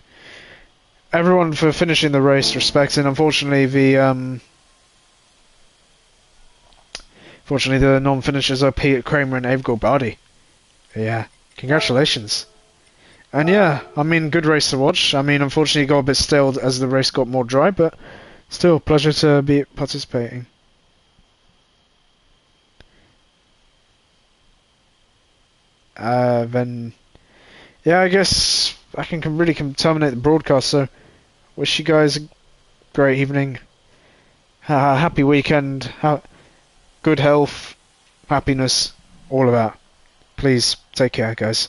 everyone for finishing the race, respecting. Unfortunately, the non-finishers are Peter Kramer and Abe Gorbardi. Yeah, congratulations. And yeah, I mean, good race to watch. I mean, unfortunately, it got a bit stale as the race got more dry, but still, pleasure to be participating. Then, yeah, I guess I can really terminate the broadcast. So, wish you guys a great evening, happy weekend, good health, happiness, all of that. Please take care, guys.